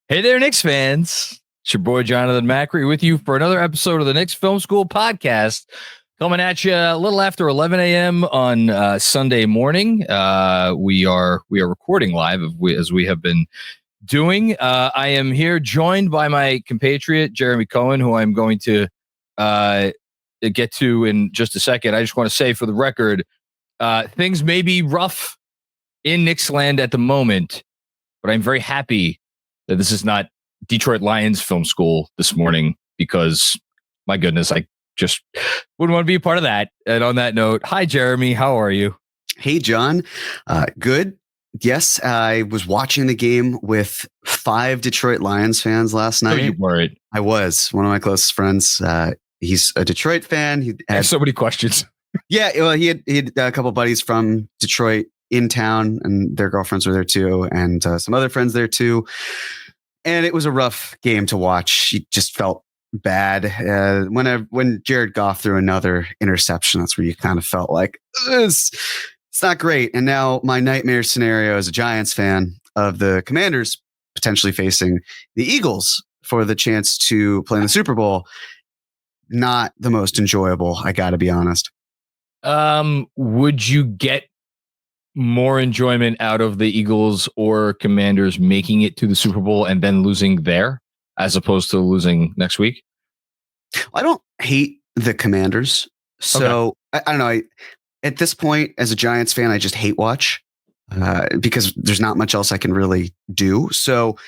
Hey there, Knicks fans. It's your boy, Jonathan Macri, with you for another episode of the Knicks Film School Podcast. Coming at you a little after 11 a.m. on Sunday morning. We are recording live as we have been doing. I am here joined by my compatriot, Jeremy Cohen, who I'm going to get to in just a second. I just want to say for the record, things may be rough in Knicks land at the moment, but I'm very happy that this is not Detroit Lions Film School this morning, because my goodness, I just wouldn't want to be a part of that. And on that note, hi, Jeremy. How are you? Hey, John. Good. Yes, I was watching the game with 5 Detroit Lions fans last night. Oh, you weren't. I was. One of my closest friends. He's a Detroit fan. He had so many questions. Yeah, well, he had a couple buddies from Detroit in town, and their girlfriends were there too, and some other friends there too. And it was a rough game to watch. He just felt bad. When Jared Goff threw another interception, that's where you kind of felt like it's not great. And now my nightmare scenario as a Giants fan of the Commanders potentially facing the Eagles for the chance to play in the Super Bowl, not the most enjoyable, I got to be honest. Would you get more enjoyment out of the Eagles or Commanders making it to the Super Bowl and then losing there, as opposed to losing next week? I don't hate the Commanders. So okay. I don't know. At this point, as a Giants fan, I just hate watch because there's not much else I can really do. So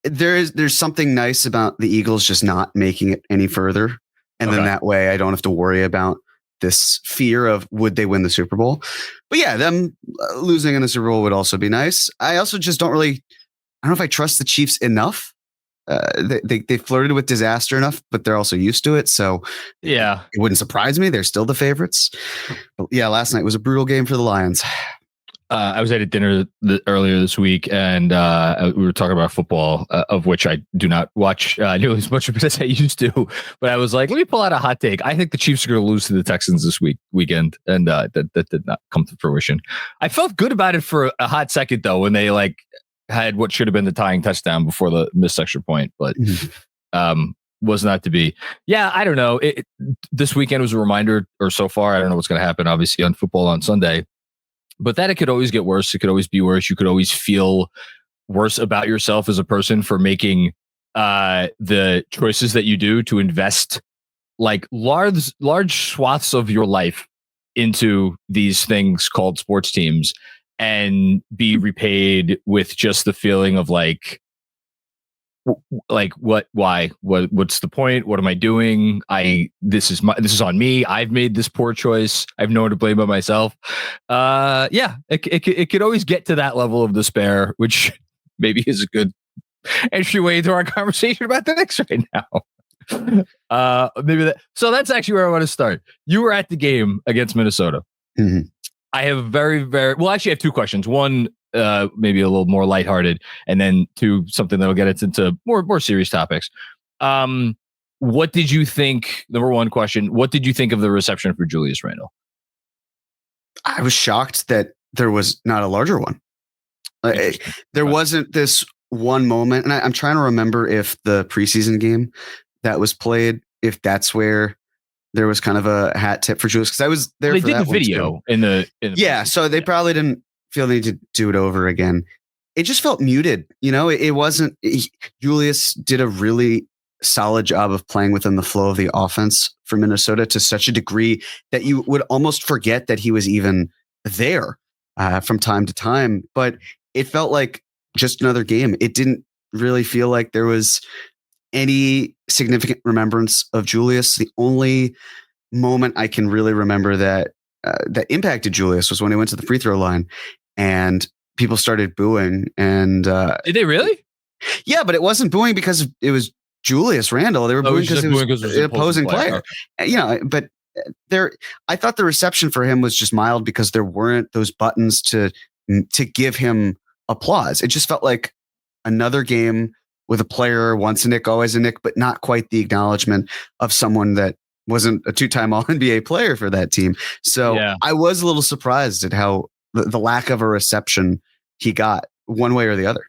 there's something nice about the Eagles just not making it any further. And then that way I don't have to worry about this fear of would they win the Super Bowl. But yeah, them losing in the Super Bowl would also be nice. I also just don't know if I trust the Chiefs enough. They flirted with disaster enough, but they're also used to it. So yeah, it wouldn't surprise me. They're still the favorites. But yeah, last night was a brutal game for the Lions. I was at a dinner earlier this week, and we were talking about football, of which I do not watch nearly as much of it as I used to. But I was like, let me pull out a hot take. I think the Chiefs are going to lose to the Texans this weekend, and that did not come to fruition. I felt good about it for a hot second, though, when they had what should have been the tying touchdown before the missed extra point, but was not to be. Yeah, I don't know. This weekend was a reminder, or so far, I don't know what's going to happen, obviously, on football on Sunday. But that it could always get worse. It could always be worse. You could always feel worse about yourself as a person for making the choices that you do to invest like large swaths of your life into these things called sports teams and be repaid with just the feeling of what's the point? What am I doing? This is on me. I've made this poor choice. I've no one to blame but myself. It could always get to that level of despair, which maybe is a good entryway into our conversation about the Knicks right now. So that's actually where I want to start. You were at the game against Minnesota. Mm-hmm. I have actually I have 2 questions. One, maybe a little more lighthearted, and then 2, something that'll get us into more serious topics. What did you think? Number 1 question: what did you think of the reception for Julius Randle? I was shocked that there was not a larger one. There wasn't this one moment, and I'm trying to remember if the preseason game that was played, if that's where there was kind of a hat tip for Julius, because I was there. They did the video in the yeah, so they probably didn't feel the need to do it over again. It just felt muted. It wasn't. Julius did a really solid job of playing within the flow of the offense for Minnesota to such a degree that you would almost forget that he was even there from time to time. But it felt like just another game. It didn't really feel like there was any significant remembrance of Julius. The only moment I can really remember that impacted Julius was when he went to the free throw line and people started booing. And did they really? Yeah, but it wasn't booing because it was Julius Randle. They were booing because it was an opposing player. Okay. But I thought the reception for him was just mild because there weren't those buttons to give him applause. It just felt like another game with a player, once a Knick, always a Knick, but not quite the acknowledgement of someone that wasn't a 2-time All-NBA player for that team. So yeah. I was a little surprised at how the lack of a reception he got one way or the other.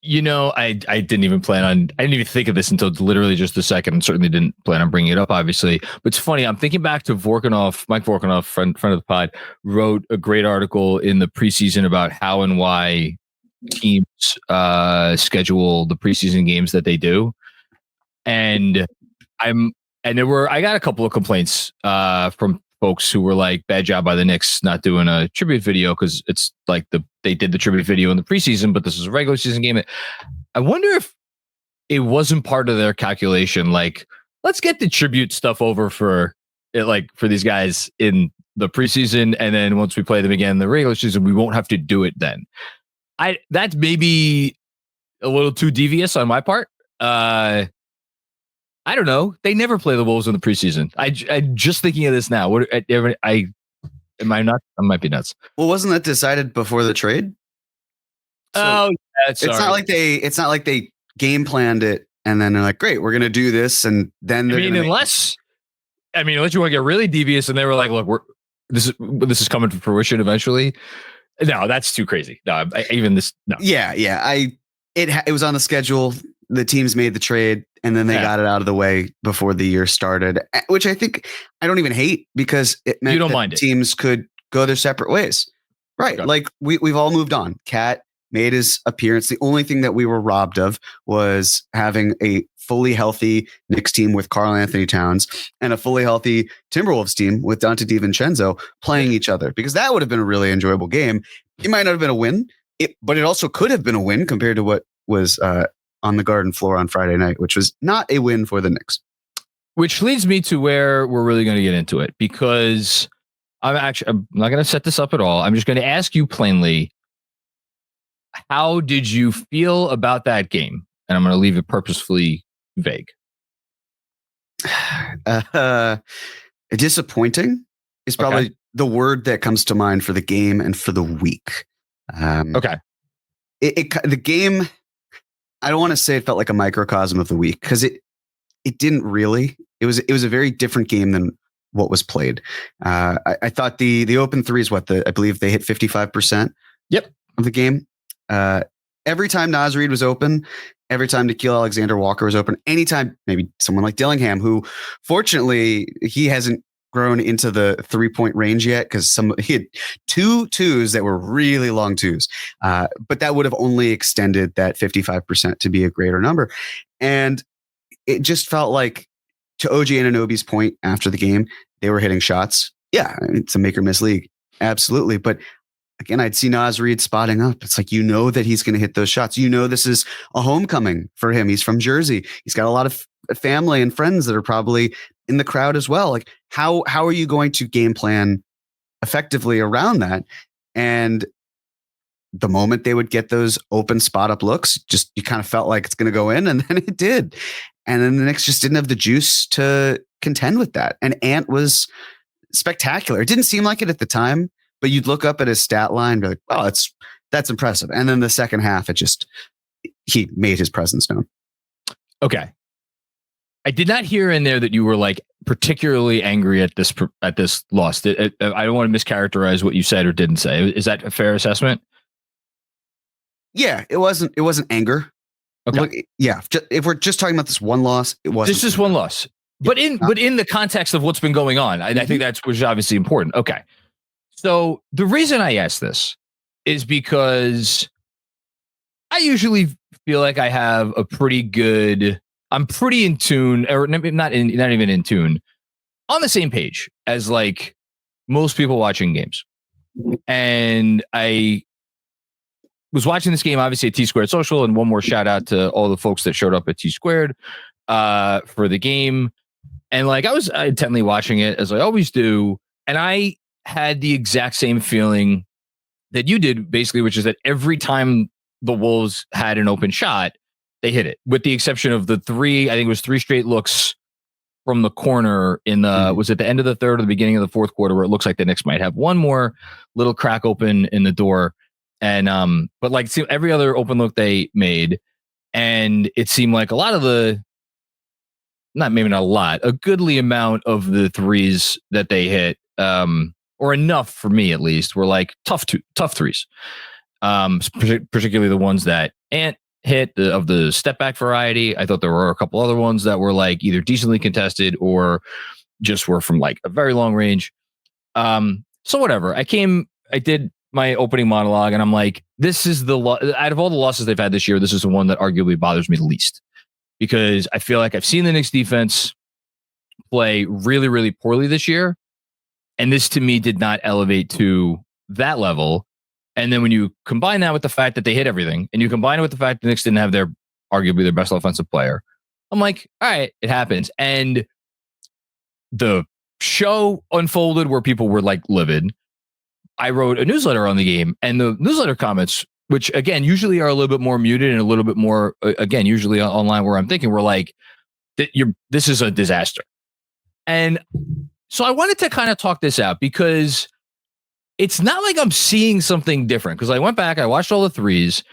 I didn't even I didn't even think of this until literally just a second, and certainly didn't plan on bringing it up, obviously. But it's funny. I'm thinking back to Mike Vorkunov, friend of the pod, wrote a great article in the preseason about how and why teams schedule the preseason games that they do. And I got a couple of complaints from folks who were like, bad job by the Knicks not doing a tribute video, because it's like they did the tribute video in the preseason, but this is a regular season game. I wonder if it wasn't part of their calculation. Like, let's get the tribute stuff over for these guys in the preseason, and then once we play them again in the regular season, we won't have to do it then. That's maybe a little too devious on my part. I don't know. They never play the Wolves in the preseason. I just thinking of this now. Am I nuts? I might be nuts. Well, wasn't that decided before the trade? So it's not like they game planned it and then they're like, great, we're gonna do this, and then unless you want to get really devious, and they were like, look, this is coming to fruition eventually. No, that's too crazy. No, no. Yeah. It was on the schedule. The teams made the trade, and then they got it out of the way before the year started, which I don't even hate, because it meant that teams could go their separate ways. Right. Okay. Like we've all moved on. Cat made his appearance. The only thing that we were robbed of was having a fully healthy Knicks team with Karl-Anthony Towns and a fully healthy Timberwolves team with Dante DiVincenzo playing each other, because that would have been a really enjoyable game. It might not have been a win, but it also could have been a win compared to what was on the Garden floor on Friday night, which was not a win for the Knicks. Which leads me to where we're really going to get into it, because I'm not going to set this up at all. I'm just going to ask you plainly, how did you feel about that game? And I'm going to leave it purposefully vague. Disappointing is probably the word that comes to mind for the game and for the week. Okay. The game, I don't want to say it felt like a microcosm of the week, because it didn't really. It was a very different game than what was played. I thought the open threes, I believe they hit 55%. Yep. Of the game. Every time Naz Reid was open, every time Nickeil Alexander-Walker was open, anytime maybe someone like Dillingham, who fortunately he hasn't grown into the 3-point range yet, because he had 2 twos that were really long twos, but that would have only extended that 55% to be a greater number. And it just felt like, to OG Anunoby's point after the game, they were hitting shots. Yeah, it's a make or miss league, absolutely. But again, I'd see Naz Reid spotting up. It's like, that he's going to hit those shots. This is a homecoming for him. He's from Jersey. He's got a lot of family and friends that are probably in the crowd as well. Like, how are you going to game plan effectively around that? And the moment they would get those open spot up looks, just you kind of felt like it's going to go in, and then it did. And then the Knicks just didn't have the juice to contend with that. And Ant was spectacular. It didn't seem like it at the time, but you'd look up at his stat line and be like, oh, that's impressive. And then the second half, he made his presence known. Okay. I did not hear in there that you were like particularly angry at this loss. I don't want to mischaracterize what you said or didn't say. Is that a fair assessment? Yeah, it wasn't anger. Okay. Look, yeah. If we're just talking about this one loss, it wasn't. This is one loss, but in the context of what's been going on, I think which is obviously important. Okay. So the reason I ask this is because I usually feel like I have I'm pretty in tune, or not even in tune, on the same page as like most people watching games. And I was watching this game, obviously, at T Squared Social, and one more shout out to all the folks that showed up at T Squared for the game. And like, I was intently watching it, as I always do, and I had the exact same feeling that you did, basically, which is that every time the Wolves had an open shot, they hit it, with the exception of the 3 straight looks from the corner was at the end of the third or the beginning of the fourth quarter, where it looks like the Knicks might have one more little crack open in the door. And, but like every other open look they made, and it seemed like a goodly amount of the threes that they hit, or enough for me at least, were like tough threes. Particularly the ones that Ant hit of the step back variety. I thought there were a couple other ones that were like either decently contested or just were from like a very long range. So whatever. I did my opening monologue and I'm like, this is out of all the losses they've had this year, this is the one that arguably bothers me the least, because I feel like I've seen the Knicks defense play really, really poorly this year. And this to me did not elevate to that level. And then when you combine that with the fact that they hit everything, and you combine it with the fact the Knicks didn't have arguably their best offensive player, I'm like, all right, it happens. And the show unfolded where people were like livid. I wrote a newsletter on the game, and the newsletter comments, which again, usually are a little bit more muted and a little bit more, again, usually online where I'm thinking we're like, this is a disaster. And so I wanted to kind of talk this out because it's not like I'm seeing something different, because I went back, I watched all the threes,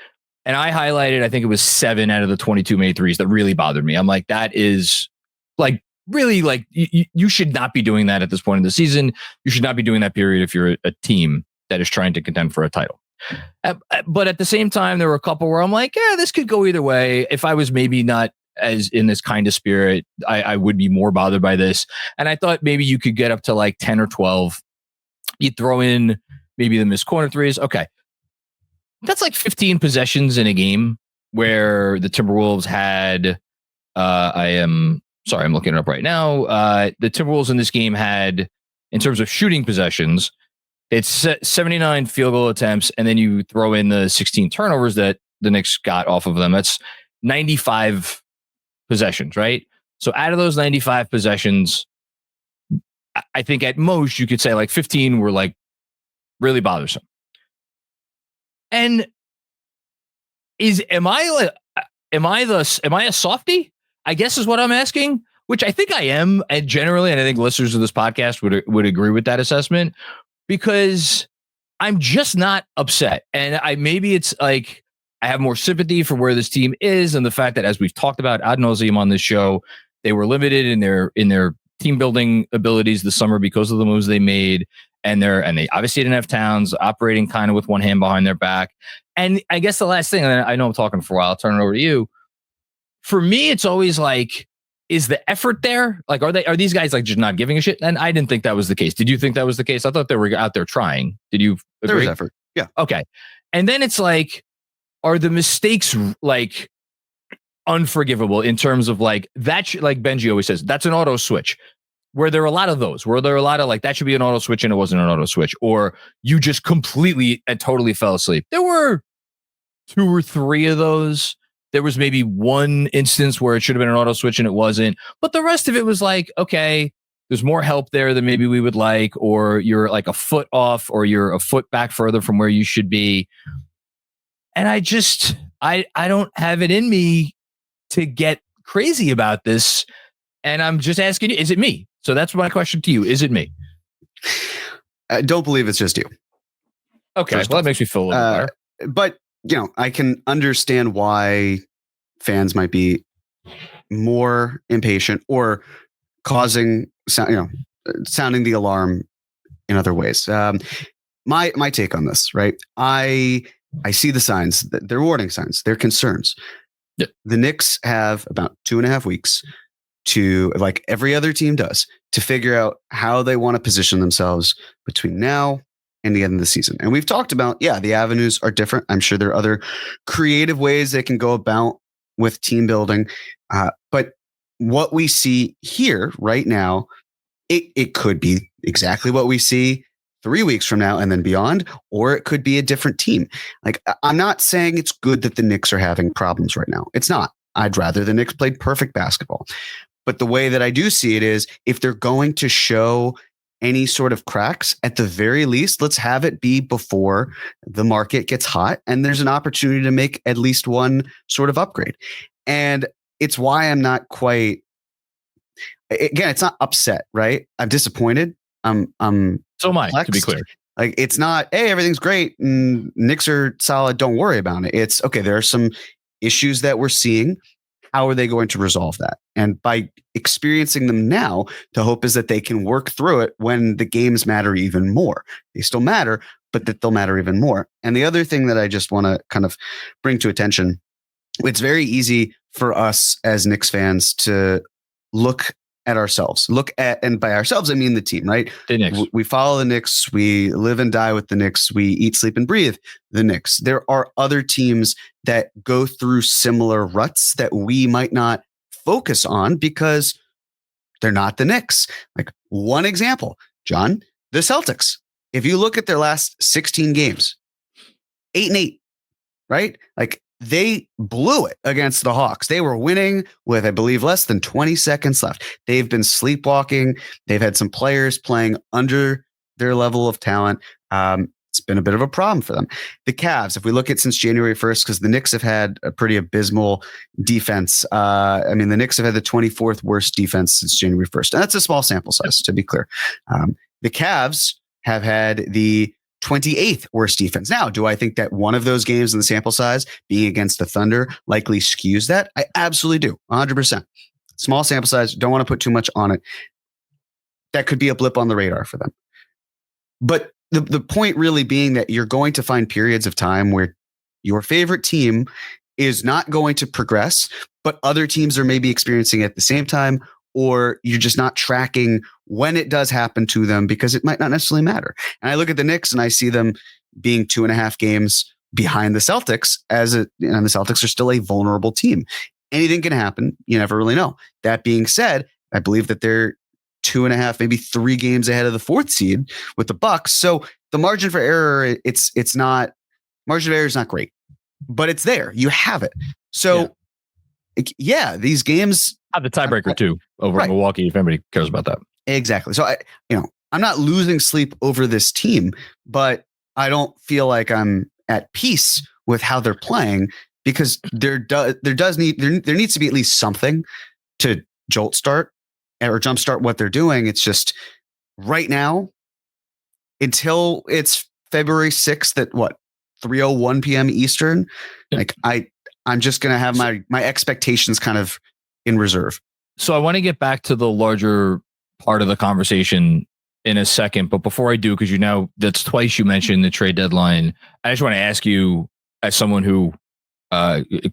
and I highlighted, I think it was 7 out of the 22 made threes that really bothered me. I'm like, that is like really like you should not be doing that at this point in the season. You should not be doing that period if you're a team that is trying to contend for a title. But at the same time, there were a couple where I'm like, yeah, this could go either way. If I was maybe not as in this kind of spirit, I would be more bothered by this. And I thought maybe you could get up to like 10 or 12. You throw in maybe the missed corner threes. Okay. That's like 15 possessions in a game where the Timberwolves had, I'm looking it up right now. The Timberwolves in this game had, in terms of shooting possessions, it's 79 field goal attempts. And then you throw in the 16 turnovers that the Knicks got off of them. That's 95 possessions, right? So out of those 95 possessions, I think at most you could say like 15 were like really bothersome. And am I a softie? I guess is what I'm asking, which I think I am, and generally, and I think listeners of this podcast would agree with that assessment, because I'm just not upset. And maybe it's like I have more sympathy for where this team is, and the fact that, as we've talked about ad nauseum on this show, they were limited in their team building abilities this summer because of the moves they made. And they obviously didn't have Towns, operating kind of with one hand behind their back. And I guess the last thing, and I know I'm talking for a while, I'll turn it over to you. For me, it's always like, is the effort there? Like, are these guys like just not giving a shit? And I didn't think that was the case. Did you think that was the case? I thought they were out there trying. Did you agree? There was effort. Yeah. Okay. And then it's like, are the mistakes like unforgivable in terms of like that? Like Benji always says, that's an auto switch. Were there a lot of those? Were there a lot of like, that should be an auto switch and it wasn't an auto switch? Or you just completely and totally fell asleep? There were 2 or 3 of those. There was maybe one instance where it should have been an auto switch and it wasn't. But the rest of it was like, okay, there's more help there than maybe we would like, or you're like a foot off, or you're a foot back further from where you should be. And I don't have it in me to get crazy about this. And I'm just asking you, is it me? So that's my question to you. Is it me? I don't believe it's just you. Okay. Well, that makes me feel a little better. But, I can understand why fans might be more impatient or causing, sounding the alarm in other ways. My take on this, right? I see the signs. They're warning signs. They're concerns. Yeah. The Knicks have about 2.5 weeks to, like every other team does, to figure out how they want to position themselves between now and the end of the season. And we've talked about, the avenues are different. I'm sure there are other creative ways they can go about with team building. But what we see here right now, it could be exactly what we see 3 weeks from now and then beyond, or it could be a different team. Like, I'm not saying it's good that the Knicks are having problems right now. It's not. I'd rather the Knicks played perfect basketball. But the way that I do see it is, if they're going to show any sort of cracks, at the very least, let's have it be before the market gets hot and there's an opportunity to make at least one sort of upgrade. And it's why I'm not quite, again, it's not upset, right? I'm disappointed. So am I, to be clear. Like, it's not, hey, everything's great and Knicks are solid, don't worry about it. It's okay, there are some issues that we're seeing. How are they going to resolve that? And by experiencing them now, the hope is that they can work through it when the games matter even more. They still matter, but that they'll matter even more. And the other thing that I just want to kind of bring to attention it's very easy for us as Knicks fans to look at ourselves, and by ourselves, I mean the team, right? The Knicks. We follow the Knicks. We live and die with the Knicks. We eat, sleep, and breathe the Knicks. There are other teams that go through similar ruts that we might not focus on because they're not the Knicks. Like one example, John, the Celtics. If you look at their last 16 games, 8-8, right? Like they blew it against the Hawks. They were winning with, I believe, less than 20 seconds left. They've been sleepwalking. They've had some players playing under their level of talent. It's been a bit of a problem for them. The Cavs, if we look at since January 1st, because the Knicks have had a pretty abysmal defense. The Knicks have had the 24th worst defense since January 1st. And that's a small sample size, to be clear. The Cavs have had the 28th worst defense. Now, do I think that one of those games in the sample size being against the Thunder likely skews that? I absolutely do. 100%. Small sample size. Don't want to put too much on it. That could be a blip on the radar for them. But the point really being that you're going to find periods of time where your favorite team is not going to progress, but other teams are maybe experiencing it at the same time, or you're just not tracking when it does happen to them because it might not necessarily matter. And I look at the Knicks and I see them being 2.5 games behind the Celtics and the Celtics are still a vulnerable team. Anything can happen. You never really know. That being said, I believe that they're 2.5, maybe 3 games ahead of the 4th seed with the Bucks. So the margin for error, margin of error is not great, but it's there. You have it. So these games have the tiebreaker too over Milwaukee, if anybody cares about that. Exactly. So I'm not losing sleep over this team, but I don't feel like I'm at peace with how they're playing because there needs to be at least something to jumpstart what they're doing. It's just right now until it's February 6th at 3:01 p.m. Eastern. Like I'm just going to have my expectations kind of in reserve. So I want to get back to the larger part of the conversation in a second, but before I do, because that's twice you mentioned the trade deadline. I just want to ask you, as someone who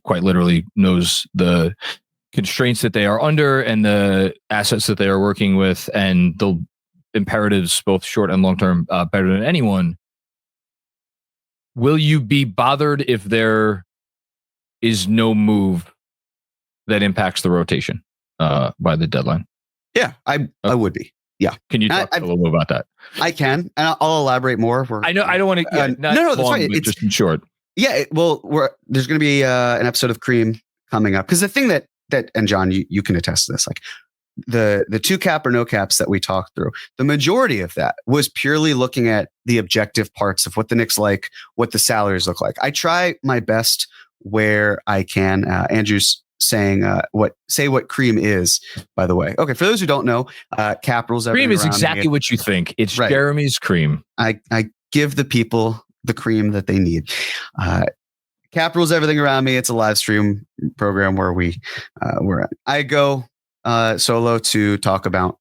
quite literally knows the constraints that they are under and the assets that they are working with and the imperatives, both short and long term, better than anyone. Will you be bothered if there is no move that impacts the rotation by the deadline? Yeah, I would be. Yeah. Can you talk a little bit about that? I can, and I'll elaborate more. I know I don't want to. No, that's fine. It's just in short. Yeah. There's going to be an episode of Cream coming up because the thing that and John, you can attest to this, like the 2 cap or no caps that we talked through, the majority of that was purely looking at the objective parts of what the Knicks like, what the salaries look like. I try my best where I can. Andrew's saying what Cream is, by the way. Okay, for those who don't know, cap rules. Cream is exactly what you think. It's right. Jeremy's Cream. I give the people the cream that they need. Cap rules everything around me. It's a live stream program where I go solo to talk about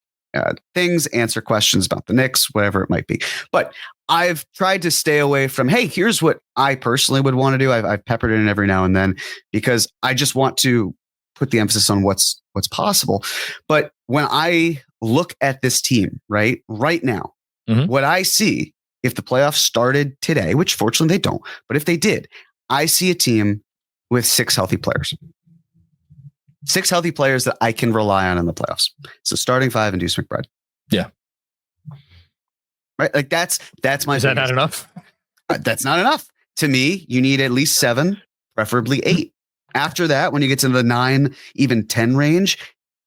things, answer questions about the Knicks, whatever it might be. But I've tried to stay away from, hey, here's what I personally would want to do. I've peppered it in every now and then because I just want to put the emphasis on what's possible. But when I look at this team right now, what I see, if the playoffs started today, which fortunately they don't, but if they did, I see a team with 6 healthy players. 6 healthy players that I can rely on in the playoffs. So starting 5 and Deuce McBride. Yeah. Right. Like that's my. Is that not enough? That's not enough. To me, you need at least 7, preferably 8. After that, when you get to the 9, even 10 range,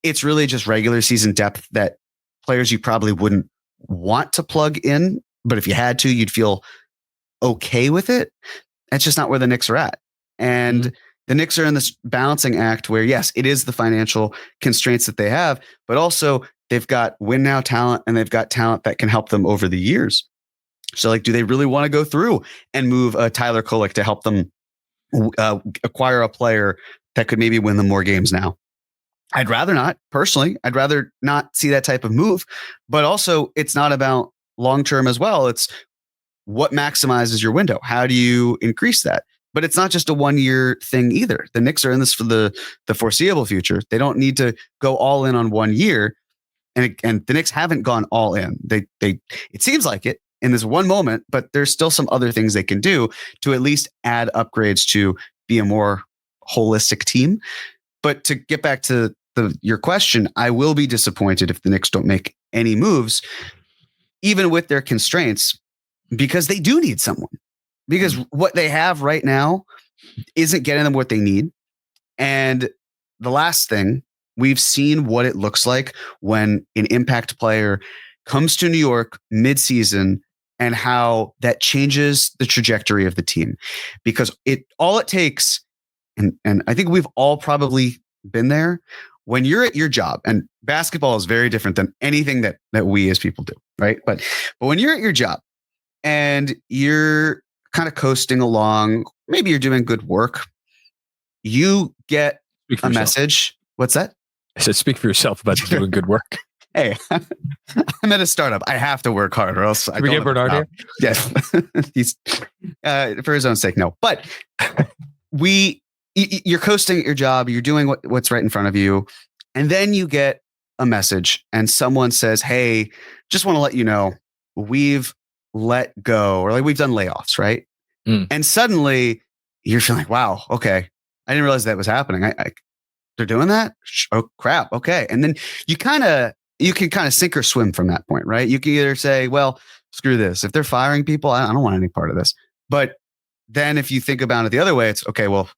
it's really just regular season depth that players you probably wouldn't want to plug in. But if you had to, you'd feel okay with it. That's just not where the Knicks are at. And the Knicks are in this balancing act where, yes, it is the financial constraints that they have, but also they've got win now talent and they've got talent that can help them over the years. So do they really want to go through and move Tyler Kolek to help them acquire a player that could maybe win them more games now? I'd rather not, personally. I'd rather not see that type of move, but also it's not about long-term as well. It's what maximizes your window. How do you increase that? But it's not just a 1 year thing either. The Knicks are in this for the foreseeable future. They don't need to go all in on 1 year. And the Knicks haven't gone all in. They it seems like it in this one moment, but there's still some other things they can do to at least add upgrades to be a more holistic team. But to get back to your question, I will be disappointed if the Knicks don't make any moves, even with their constraints, because they do need someone. Because what they have right now isn't getting them what they need. And the last thing, we've seen what it looks like when an impact player comes to New York mid-season and how that changes the trajectory of the team. Because all it takes, and I think we've all probably been there, when you're at your job, and basketball is very different than anything that we as people do, right? But when you're at your job and you're kind of coasting along, maybe you're doing good work, you get a message. What's that? I said, speak for yourself about doing good work. Hey, I'm at a startup. I have to work hard or else I we get Bernard here? Yes. He's for his own sake, no. But you're coasting at your job, you're doing what's right in front of you, and then you get a message and someone says, hey, just want to let you know, we've let go, or like we've done layoffs, right? And suddenly you're feeling like, wow, okay, I didn't realize that was happening. They're doing that? Oh crap, okay. And then you can kind of sink or swim from that point, right? You can either say, well, screw this. If they're firing people, I don't want any part of this. But then if you think about it the other way, it's okay, well,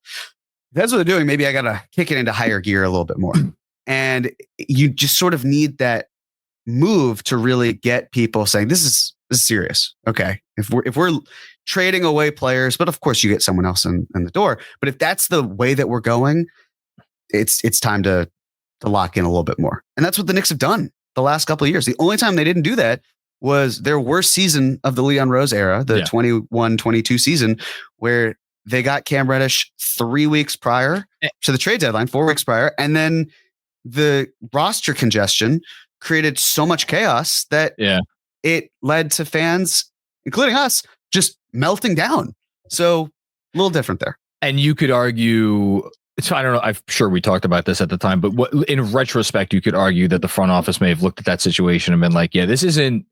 if that's what they're doing, maybe I got to kick it into higher gear a little bit more. And you just sort of need that move to really get people saying, this is serious. Okay. If we're trading away players, but of course you get someone else in the door. But if that's the way that we're going, it's time to lock in a little bit more. And that's what the Knicks have done the last couple of years. The only time they didn't do that was their worst season of the Leon Rose era, the 21-22 season, where they got Cam Reddish 3 weeks prior to the trade deadline, 4 weeks prior. And then the roster congestion created so much chaos that it led to fans, including us, just melting down. So a little different there. And you could argue, so I don't know, I'm sure we talked about this at the time, but in retrospect, you could argue that the front office may have looked at that situation and been like, yeah, this isn't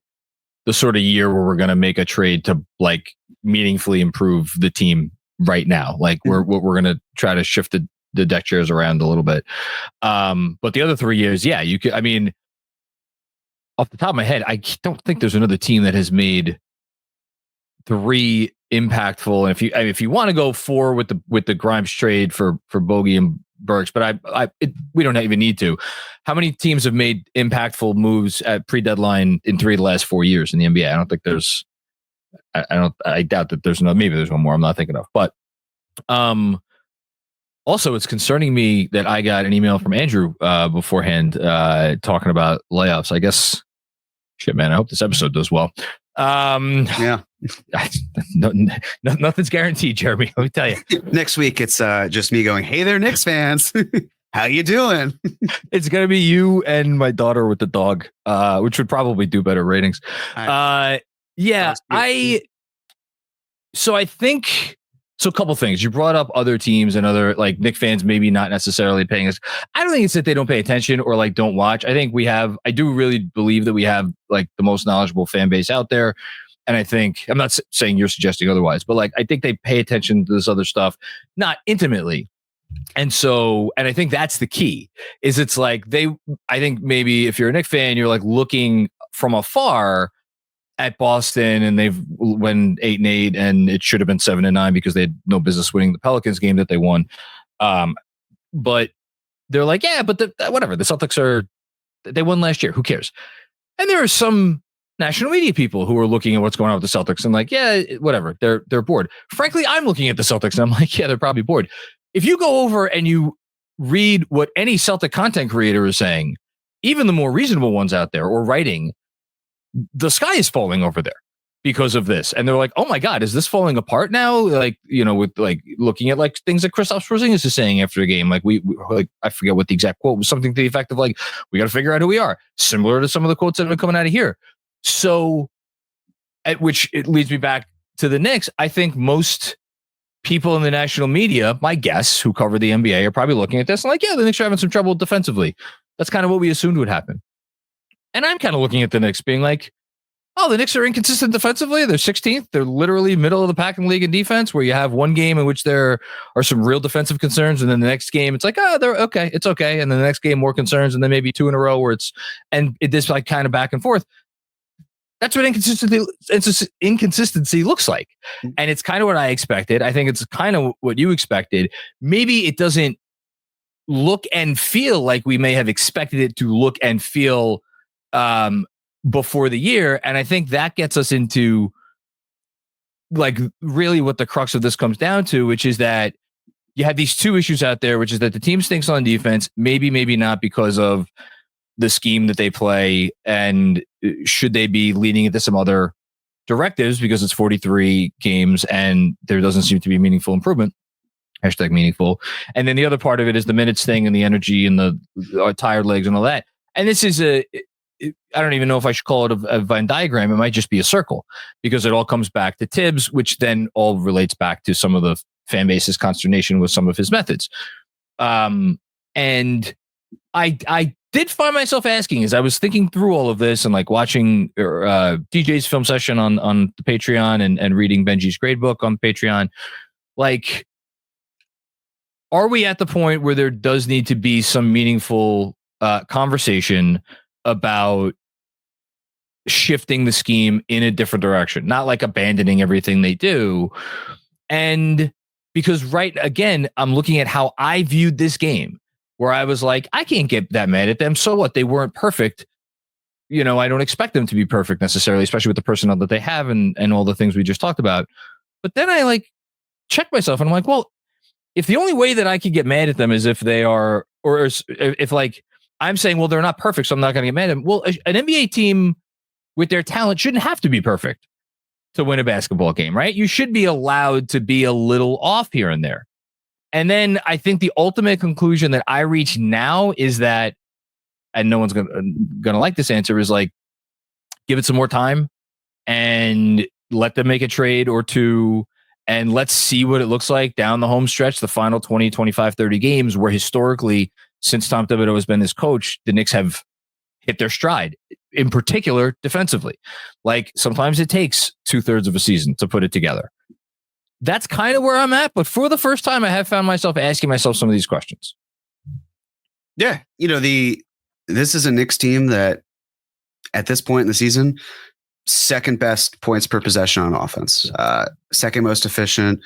the sort of year where we're going to make a trade to like meaningfully improve the team right now. Like we're going to try to shift the deck chairs around a little bit. But the other 3 years, you could, I mean, off the top of my head, I don't think there's another team that has made 3 impactful. And if you want to go 4 with the Grimes trade for Bogey and Burks, but we don't even need to. How many teams have made impactful moves at pre-deadline in 3 of the last 4 years in the NBA? I don't think there's. I doubt that there's maybe there's one more I'm not thinking of. But also, it's concerning me that I got an email from Andrew beforehand talking about layoffs. I guess, shit, man, I hope this episode does well. Nothing's guaranteed, Jeremy. Let me tell you. Next week, it's just me going, hey there, Knicks fans. How you doing? It's going to be you and my daughter with the dog, which would probably do better ratings. So a couple things. You brought up other teams and other like Knicks fans maybe not necessarily paying us. I don't think it's that they don't pay attention or like don't watch. I think I do really believe that we have like the most knowledgeable fan base out there. And I think, I'm not saying you're suggesting otherwise, but like I think they pay attention to this other stuff, not intimately. And I think that's the key is it's like I think maybe if you're a Knicks fan, you're like looking from afar at Boston and they've went 8-8 and it should have been 7-9 because they had no business winning the Pelicans game that they won. But they're like, yeah, but whatever. The Celtics they won last year. Who cares? And there are some national media people who are looking at what's going on with the Celtics and like, yeah, whatever. They're bored. Frankly, I'm looking at the Celtics and I'm like, yeah, they're probably bored. If you go over and you read what any Celtic content creator is saying, even the more reasonable ones out there or writing, the sky is falling over there because of this. And they're like, oh my God, is this falling apart now? Like, with like looking at like things that Kristaps Porzingis is saying after the game. Like we like, I forget what the exact quote was, something to the effect of like, we got to figure out who we are. Similar to some of the quotes that have been coming out of here. So at which it leads me back to the Knicks. I think most people in the national media, my guess, who cover the NBA, are probably looking at this and like, yeah, the Knicks are having some trouble defensively. That's kind of what we assumed would happen. And I'm kind of looking at the Knicks being like, oh, the Knicks are inconsistent defensively. They're 16th. They're literally middle of the pack in the league in defense, where you have one game in which there are some real defensive concerns. And then the next game, it's like, oh, they're okay. It's okay. And then the next game, more concerns. And then maybe 2 in a row where this like kind of back and forth. That's what inconsistency looks like. And it's kind of what I expected. I think it's kind of what you expected. Maybe it doesn't look and feel like we may have expected it to look and feel before the year. And I think that gets us into like really what the crux of this comes down to, which is that you have these two issues out there, which is that the team stinks on defense, maybe not because of the scheme that they play, and should they be leaning into some other directives because it's 43 games and there doesn't seem to be meaningful improvement. # meaningful. And then the other part of it is the minutes thing and the energy and the tired legs and all that. And this is I don't even know if I should call it a Venn diagram. It might just be a circle, because it all comes back to Tibbs, which then all relates back to some of the fan base's consternation with some of his methods. And I did find myself asking, as I was thinking through all of this and like watching DJ's film session on the Patreon and reading Benji's grade book on Patreon, like, are we at the point where there does need to be some meaningful conversation about shifting the scheme in a different direction, not like abandoning everything they do? And because again, I'm looking at how I viewed this game, where I was like, I can't get that mad at them. So what? They weren't perfect. I don't expect them to be perfect necessarily, especially with the personnel that they have and all the things we just talked about. But then I like checked myself and I'm like, well, if the only way that I could get mad at them is if they are, or if like I'm saying, well, they're not perfect, so I'm not going to get mad at them. Well, an NBA team with their talent shouldn't have to be perfect to win a basketball game, right? You should be allowed to be a little off here and there. And then I think the ultimate conclusion that I reach now is that, and no one's gonna like this answer, is like, give it some more time and let them make a trade or two, and let's see what it looks like down the home stretch, the final 20, 25, 30 games, where historically, since Tom Thibodeau has been his coach, the Knicks have hit their stride, in particular defensively. Like, sometimes it takes 2/3 of a season to put it together. That's kind of where I'm at. But for the first time, I have found myself asking myself some of these questions. Yeah. This is a Knicks team that at this point in the season, second best points per possession on offense, second most efficient,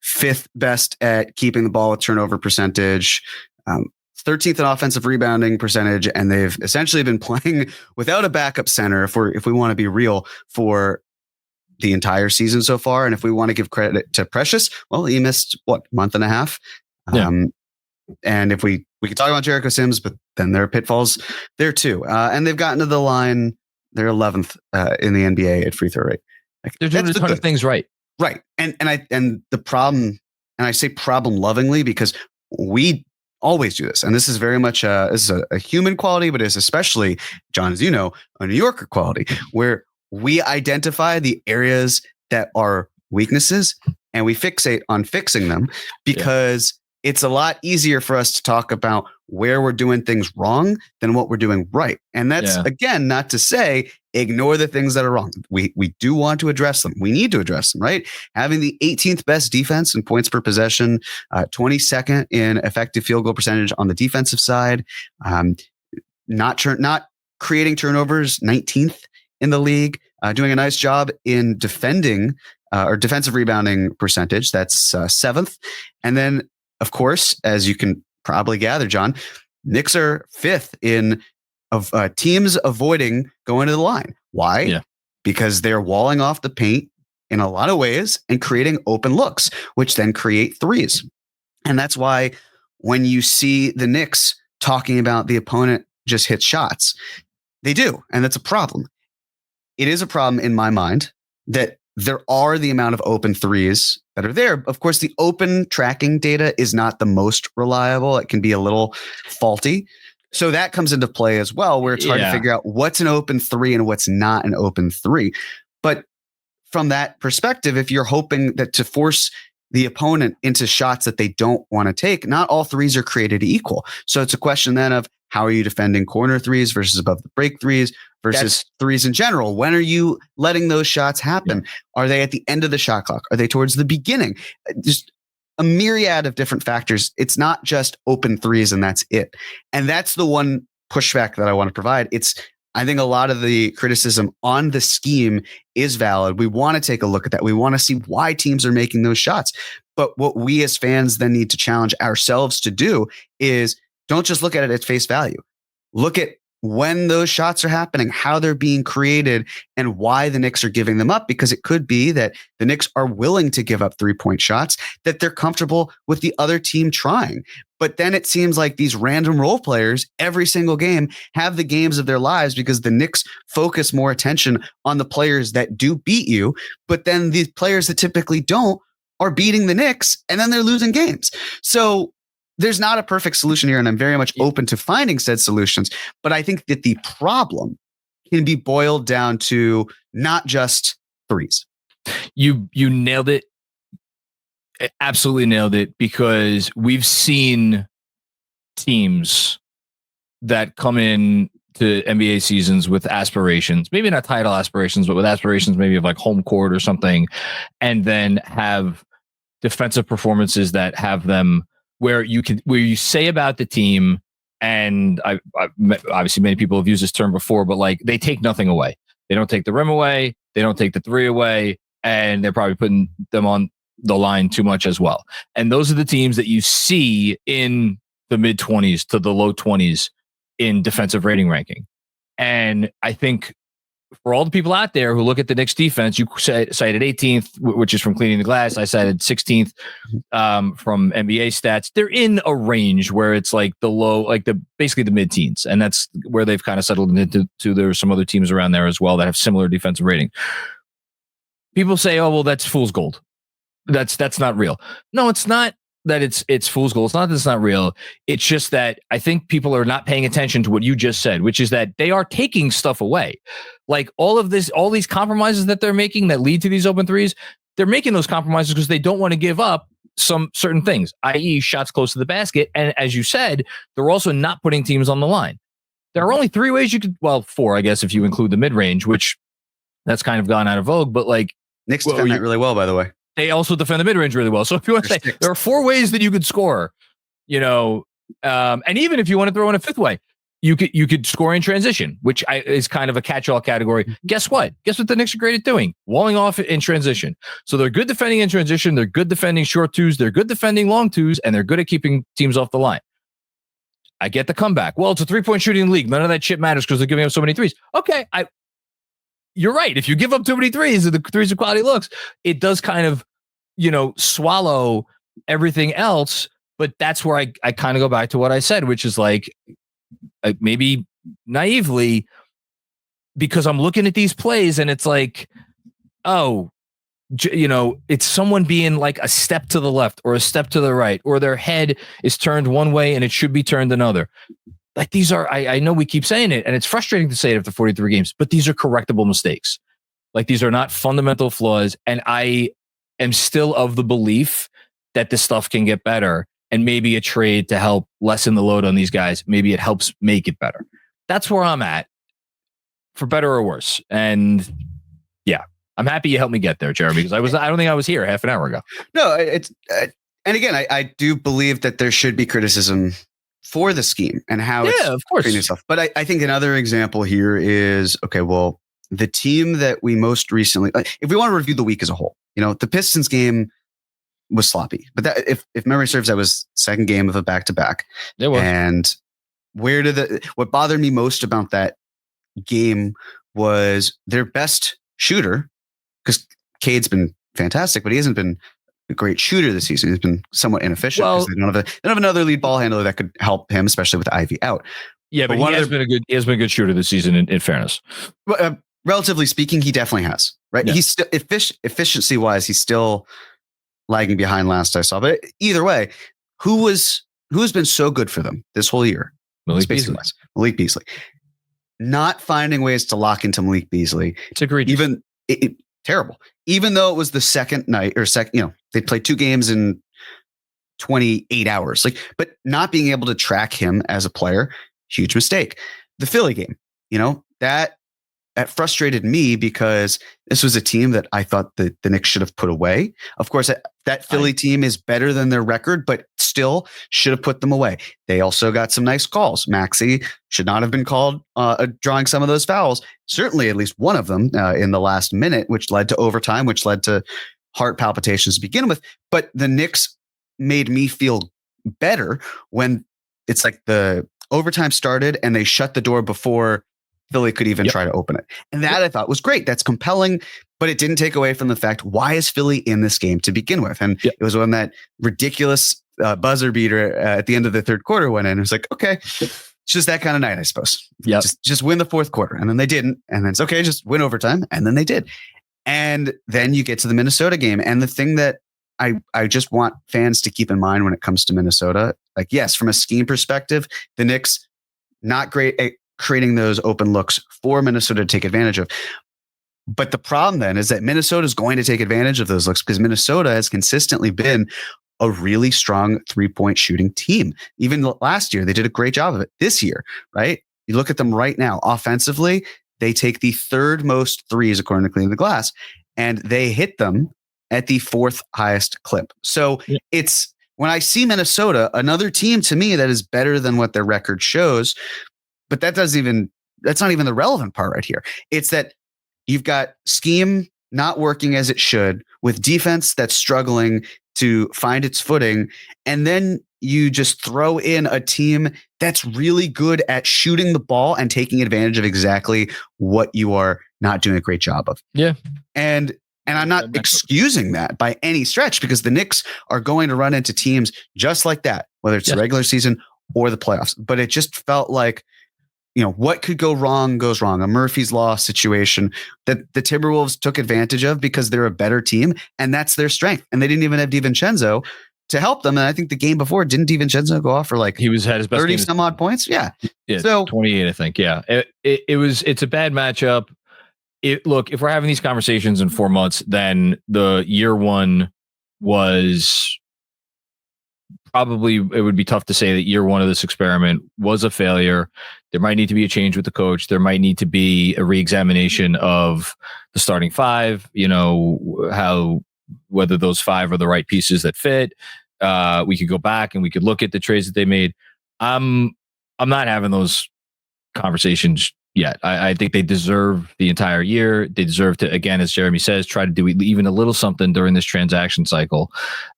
5th best at keeping the ball with turnover percentage, 13th in offensive rebounding percentage. And they've essentially been playing without a backup center, if we want to be real, for the entire season so far. And if we want to give credit to Precious, well, he missed month and a half. Yeah. And if we could talk about Jericho Sims, but then there are pitfalls there too. And they've gotten to the line. They're 11th in the NBA at free throw rate. Like, they're doing a ton of things right. Right. And the problem, and I say problem lovingly, because we always do this. And this is very much this is a human quality, but it's especially, John, as you know, a New Yorker quality, where we identify the areas that are weaknesses and we fixate on fixing them, because it's a lot easier for us to talk about where we're doing things wrong than what we're doing right. And that's, again, not to say ignore the things that are wrong. We do want to address them. We need to address them, right? Having the 18th best defense in points per possession, 22nd in effective field goal percentage on the defensive side, not creating turnovers, 19th in the league, doing a nice job in defending or defensive rebounding percentage. That's 7th. And then, of course, as you can probably gather, John, Knicks are 5th in teams avoiding going to the line. Why? Yeah. Because they're walling off the paint in a lot of ways and creating open looks, which then create threes. And that's why when you see the Knicks talking about the opponent just hit shots, they do. And that's a problem. It is a problem in my mind that there are the amount of open threes that are there. Of course, the open tracking data is not the most reliable. It can be a little faulty. So that comes into play as well, where it's hard to figure out what's an open three and what's not an open three. But from that perspective, if you're hoping that to force the opponent into shots that they don't want to take. Not all threes are created equal. So it's a question then of how are you defending corner threes versus above the break threes versus threes in general? When are you letting those shots happen? Are they at the end of the shot clock? Are they towards the beginning? Just a myriad of different factors. It's not just open threes and that's it. And that's the one pushback that I want to provide. I think a lot of the criticism on the scheme is valid. We want to take a look at that. We want to see why teams are making those shots. But what we as fans then need to challenge ourselves to do is don't just look at it at face value. Look at when those shots are happening, how they're being created, and why the Knicks are giving them up. Because it could be that the Knicks are willing to give up 3-point shots, that they're comfortable with the other team trying. But then it seems like these random role players every single game have the games of their lives because the Knicks focus more attention on the players that do beat you. But then the players that typically don't are beating the Knicks, and then they're losing games. So there's not a perfect solution here, and I'm very much open to finding said solutions. But I think that the problem can be boiled down to not just threes. You nailed it. Absolutely nailed it, because we've seen teams that come in to NBA seasons with aspirations, maybe not title aspirations, but with aspirations maybe of like home court or something, and then have defensive performances that have them where you say about the team, and I obviously many people have used this term before, but like they take nothing away. They don't take the rim away. They don't take the three away, and they're probably putting them on the line too much as well. And those are the teams that you see in the mid 20s to the low 20s in defensive rating ranking. And I think for all the people out there who look at the Knicks defense, you cited 18th, which is from Cleaning the Glass. I cited 16th from NBA stats. They're in a range where it's like the low, like basically the mid-teens, and that's where they've kind of settled into. There's some other teams around there as well that have similar defensive rating. People say, "Oh, well, that's fool's gold. That's not real." No, it's not. That it's fool's gold. It's not that it's not real. It's just that I think people are not paying attention to what you just said, which is that they are taking stuff away. Like all these compromises that they're making that lead to these open threes, they're making those compromises because they don't want to give up some certain things, i.e. shots close to the basket. And as you said, they're also not putting teams on the line. There are only 3 ways you could, well, 4, I guess, if you include the mid-range, which that's kind of gone out of vogue, but like Knicks defend that really well, by the way. They also defend the mid-range really well. So if you want to say there are 4 ways that you could score, and even if you want to throw in a 5th way, you could score in transition, which is kind of a catch-all category. Guess what? Guess what the Knicks are great at doing? Walling off in transition. So they're good defending in transition. They're good defending short twos. They're good defending long twos, and they're good at keeping teams off the line. I get the comeback. Well, it's a 3-point shooting league. None of that shit matters because they're giving up so many threes. Okay, you're right. If you give up too many threes and the threes are quality looks, it does kind of, swallow everything else. But that's where I kind of go back to what I said, which is like maybe naively, because I'm looking at these plays and it's like, oh, it's someone being like a step to the left or a step to the right, or their head is turned one way and it should be turned another. Like these are, I know we keep saying it, and it's frustrating to say it after 43 games, but these are correctable mistakes. Like these are not fundamental flaws. And I am still of the belief that this stuff can get better, and maybe a trade to help lessen the load on these guys. Maybe it helps make it better. That's where I'm at, for better or worse. And yeah, I'm happy you helped me get there, Jeremy, because I don't think I was here half an hour ago. No, and again, I do believe that there should be criticism for the scheme and how it's of course. Yourself. But I think another example here is, okay, well, the team that we most recently, if we want to review the week as a whole, the Pistons game was sloppy, but that, if memory serves, that was second game of a back-to-back. It was. And what bothered me most about that game was their best shooter, because Cade's been fantastic, but he hasn't been a great shooter this season. He's been somewhat inefficient because they don't have another lead ball handler that could help him, especially with Ivy out. Yeah, but he has been a good shooter this season. In fairness, relatively speaking, he definitely has. Right, yeah. He's still efficiency wise, he's still lagging behind last I saw. But either way, who has been so good for them this whole year? Malik Beasley. Malik Beasley. Not finding ways to lock into Malik Beasley. It's egregious. terrible. Even though it was the second night or they played 2 games in 28 hours. But not being able to track him as a player, huge mistake. The Philly game, that frustrated me because this was a team that I thought the Knicks should have put away. Of course, that Philly team is better than their record, but still should have put them away. They also got some nice calls. Maxey should not have been called drawing some of those fouls. Certainly at least one of them in the last minute, which led to overtime, which led to heart palpitations to begin with. But the Knicks made me feel better when it's like the overtime started and they shut the door before Philly could even try to open it. And that I thought was great. That's compelling, but it didn't take away from the fact, why is Philly in this game to begin with? And it was when that ridiculous buzzer beater at the end of the third quarter went in. It was like, okay, it's just that kind of night, I suppose. Yeah, just win the fourth quarter. And then they didn't. And then it's okay, just win overtime. And then they did. And then you get to the Minnesota game. And the thing that I just want fans to keep in mind when it comes to Minnesota, like, yes, from a scheme perspective, the Knicks, not great at creating those open looks for Minnesota to take advantage of. But the problem then is that Minnesota is going to take advantage of those looks because Minnesota has consistently been a really strong 3-point shooting team. Even last year, they did a great job of it. This year, right? You look at them right now, offensively, they take the 3rd most threes according to Clean the Glass, and they hit them at the 4th highest clip. So it's when I see Minnesota, another team to me that is better than what their record shows, but that's not even the relevant part right here. It's that you've got scheme not working as it should with defense that's struggling to find its footing. And then you just throw in a team that's really good at shooting the ball and taking advantage of exactly what you are not doing a great job of. Yeah. And I'm not excusing that by any stretch because the Knicks are going to run into teams just like that, whether it's the regular season or the playoffs. But it just felt like, what could go wrong goes wrong. A Murphy's Law situation that the Timberwolves took advantage of because they're a better team and that's their strength. And they didn't even have DiVincenzo to help them. And I think the game before, didn't DiVincenzo go off for like had his best 30 some odd points? Yeah. So 28, I think. Yeah. It's a bad matchup. Look, if we're having these conversations in 4 months, then the year one was probably, it would be tough to say that year one of this experiment was a failure. There might need to be a change with the coach. There might need to be a reexamination of the starting 5, whether those 5 are the right pieces that fit. We could go back and we could look at the trades that they made. I'm not having those conversations yet. I think they deserve the entire year. They deserve to, again, as Jeremy says, try to do even a little something during this transaction cycle.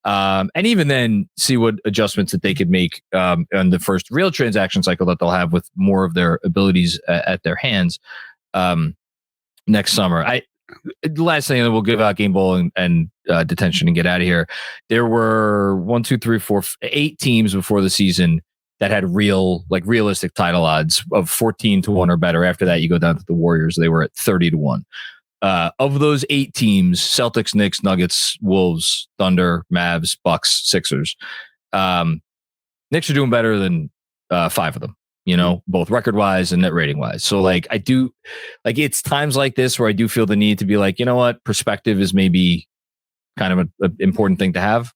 And even then see what adjustments that they could make on the first real transaction cycle that they'll have with more of their abilities at their hands next summer. The last thing that we'll give out game ball and detention and get out of here. There were 8 teams before the season that had realistic title odds of 14-1 or better. After that, you go down to the Warriors. They were at 30-1. Of those 8 teams, Celtics, Knicks, Nuggets, Wolves, Thunder, Mavs, Bucks, Sixers. Knicks are doing better than 5 of them, both record-wise and net rating-wise. So, it's times like this where I do feel the need to be like, you know what? Perspective is maybe kind of an important thing to have.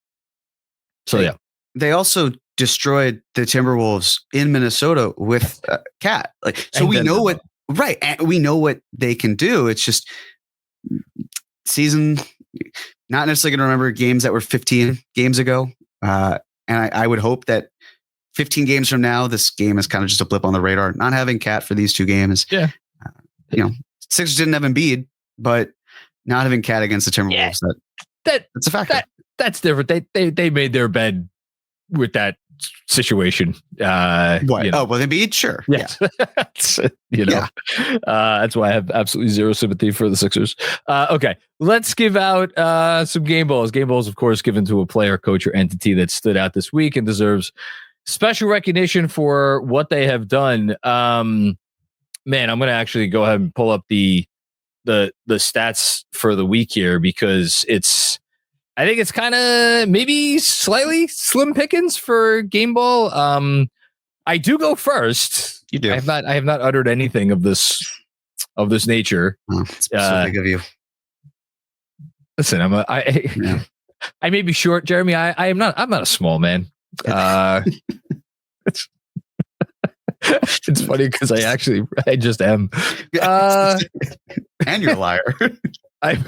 So, They also destroyed the Timberwolves in Minnesota with Cat. So we know what, right. And we know what they can do. It's just season, not necessarily going to remember games that were 15 games ago. And I would hope that 15 games from now, this game is kind of just a blip on the radar. Not having Cat for these 2 games. Yeah. Sixers didn't have Embiid, but not having Cat against the Timberwolves, that's a factor. That's different. They made their bed with that situation. What? With Embiid? Sure. Yes. Yeah. That's why I have absolutely zero sympathy for the Sixers. Okay. Let's give out some game balls. Game balls, of course, given to a player, coach, or entity that stood out this week and deserves special recognition for what they have done. Man, I'm going to actually go ahead and pull up the stats for the week here because I think it's kind of maybe slightly slim pickings for game ball. I do go first. You do. I have not uttered anything of this nature. It's so big of you. Listen, I may be short, Jeremy. I'm not a small man. It's funny because I just am. And you're a liar. Add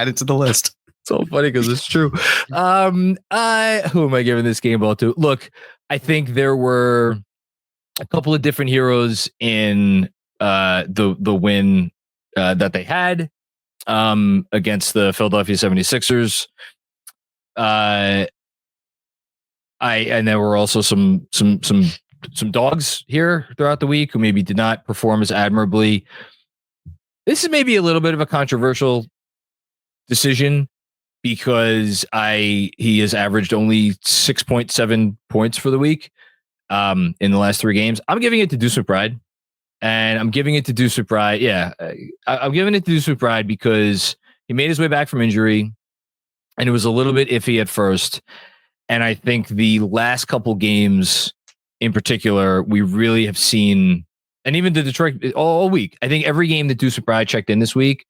it to the list. So funny because it's true. Who am I giving this game ball to? Look, I think there were a couple of different heroes in the win that they had against the Philadelphia 76ers. And there were also some dogs here throughout the week who maybe did not perform as admirably. This is maybe a little bit of a controversial decision because he has averaged only 6.7 points for the week in the last 3 games. I'm giving it to Deuce McBride, and I'm giving it to Deuce McBride. Yeah, I'm giving it to Deuce McBride because he made his way back from injury, and it was a little bit iffy at first. And I think the last couple games in particular, we really have seen, and even the Detroit all week, I think every game that Deuce McBride checked in this week,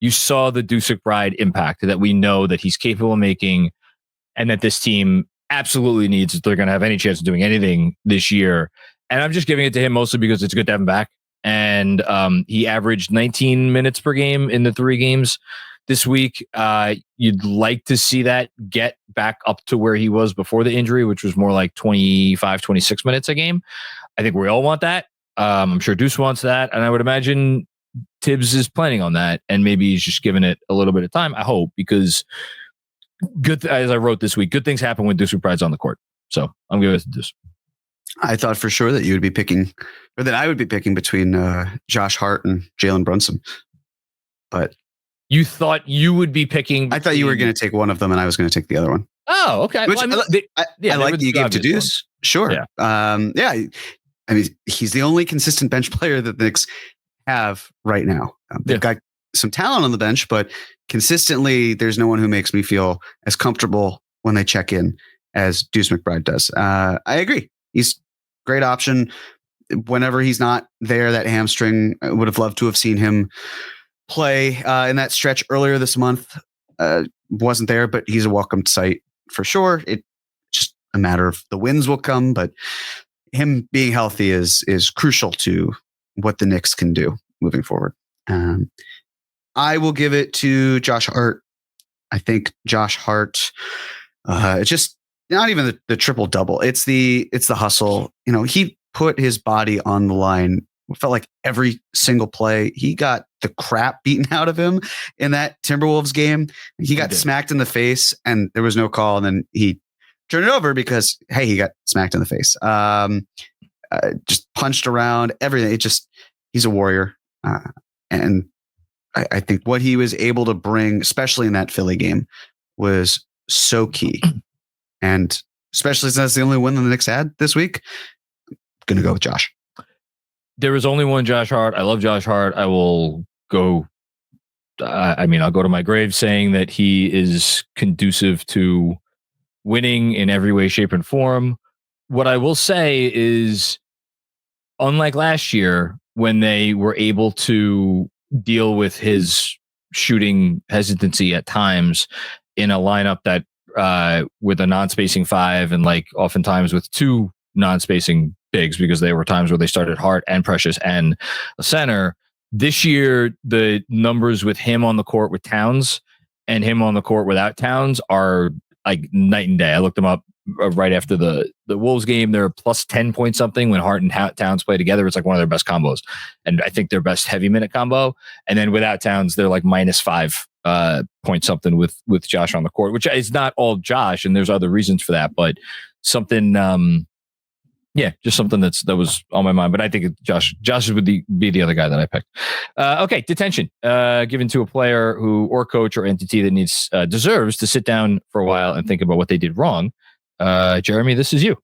you saw the Deuce McBride impact that we know that he's capable of making and that this team absolutely needs if they're going to have any chance of doing anything this year. And I'm just giving it to him mostly because it's good to have him back. And he averaged 19 minutes per game in the 3 games this week. You'd like to see that get back up to where he was before the injury, which was more like 25, 26 minutes a game. I think we all want that. I'm sure Deuce wants that. And I would imagine THIBS is planning on that. And maybe he's just giving it a little bit of time. I hope, because as I wrote this week, good things happen when Deuce McBride's on the court. So I'm giving it to Deuce. I thought for sure that you would be picking, or that I would be picking between Josh Hart and Jalen Brunson. But you thought you would be picking. I thought you were going to take one of them and I was going to take the other one. Oh, okay. Which, well, I like that you gave to Deuce. One. Sure. Yeah. I mean, he's the only consistent bench player that the Knicks have right now. They've got some talent on the bench, but consistently, there's no one who makes me feel as comfortable when they check in as Deuce McBride does. I agree. He's a great option. Whenever he's not there, that hamstring, I would have loved to have seen him play in that stretch earlier this month. Wasn't there, but he's a welcomed sight for sure. It's just a matter of the wins will come, but him being healthy is crucial to what the Knicks can do moving forward. I will give it to Josh Hart. I think Josh Hart, it's just not even the triple double. It's the hustle. You know, he put his body on the line. It felt like every single play. He got the crap beaten out of him in that Timberwolves game. He got smacked in the face and there was no call. And then he turned it over because, hey, he got smacked in the face. Just punched around everything. He's a warrior. And I think what he was able to bring, especially in that Philly game, was so key. And especially since that's the only win that the Knicks had this week, I'm going to go with Josh. There was only one Josh Hart. I love Josh Hart. I will go. I'll go to my grave saying that he is conducive to winning in every way, shape, and form. What I will say is, unlike last year, when they were able to deal with his shooting hesitancy at times in a lineup that with a non-spacing 5 and like oftentimes with 2 non-spacing bigs, because there were times where they started Hart and Precious and a center. This year, the numbers with him on the court with Towns and him on the court without Towns are like night and day. I looked them up right after the Wolves game. They're plus 10 point something when Hart and Towns play together. It's like one of their best combos. And I think their best heavy minute combo. And then without Towns, they're like minus 5 point something with Josh on the court, which is not all Josh. And there's other reasons for that, but something, just something that was on my mind. But I think Josh would be the other guy that I picked. Okay, detention given to a player who or coach or entity that deserves to sit down for a while and think about what they did wrong. Jeremy, this is you.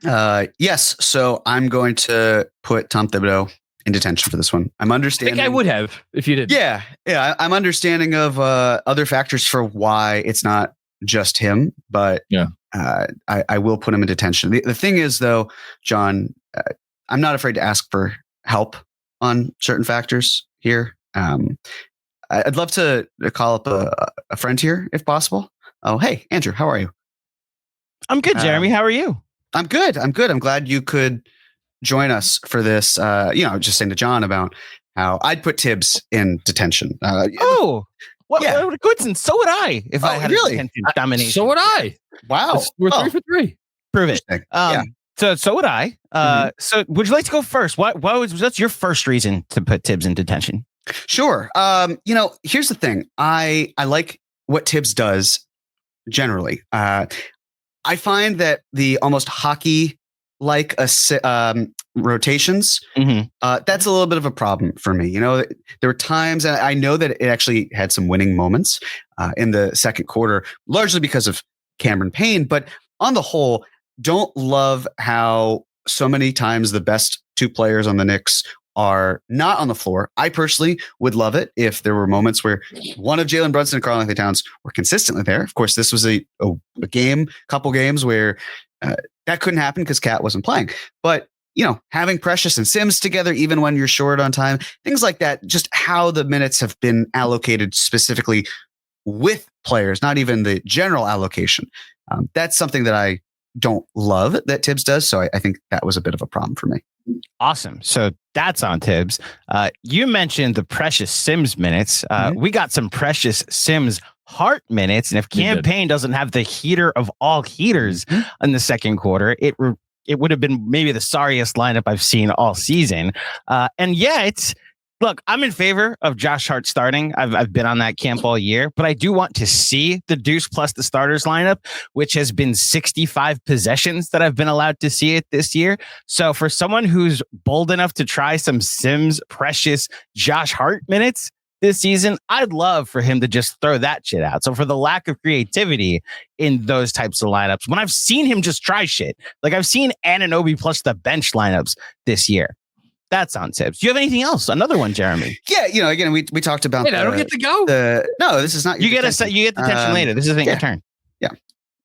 Yes. So I'm going to put Tom Thibodeau in detention for this one. I'm understanding. I think I would have if you did. Yeah. I'm understanding of other factors for why it's not just him, but I will put him in detention. The thing is, though, John, I'm not afraid to ask for help on certain factors here. I'd love to call up a friend here if possible. Oh, hey, Andrew, how are you? I'm good, Jeremy. How are you? I'm good. I'm glad you could join us for this. Just saying to Jon about how I'd put THIBS in detention. What a coincidence. So would I if I had a detention domination. So would I. Wow. We're 3 for 3. Prove it. So would I. So would you like to go first? What's your first reason to put THIBS in detention? Sure. Here's the thing. I like what THIBS does generally. I find that the almost hockey-like rotations, that's a little bit of a problem for me. There were times, and I know that it actually had some winning moments in the second quarter, largely because of Cameron Payne. But on the whole, don't love how so many times the best two players on the Knicks are not on the floor. I personally would love it if there were moments where one of Jalen Brunson and Karl-Anthony Towns were consistently there. Of course, this was a couple games where that couldn't happen because Cat wasn't playing. But, having Precious and Sims together, even when you're short on time, things like that, just how the minutes have been allocated specifically with players, not even the general allocation. That's something that I don't love that THIBS does. So I think that was a bit of a problem for me. Awesome. So that's on THIBS. You mentioned the Precious Sims minutes. We got some Precious Sims Hart minutes. And if Cam Payne doesn't have the heater of all heaters in the second quarter, it would have been maybe the sorriest lineup I've seen all season. Look, I'm in favor of Josh Hart starting. I've been on that camp all year, but I do want to see the Deuce plus the starters lineup, which has been 65 possessions that I've been allowed to see it this year. So for someone who's bold enough to try some Sims, Precious, Josh Hart minutes this season, I'd love for him to just throw that shit out. So for the lack of creativity in those types of lineups, when I've seen him just try shit, like I've seen Anunoby plus the bench lineups this year. That's on THIBS. Do you have anything else? Another one, Jeremy. Yeah, again, we talked about. I don't get to go. No, this is not. You get detention later. This isn't your turn. Yeah.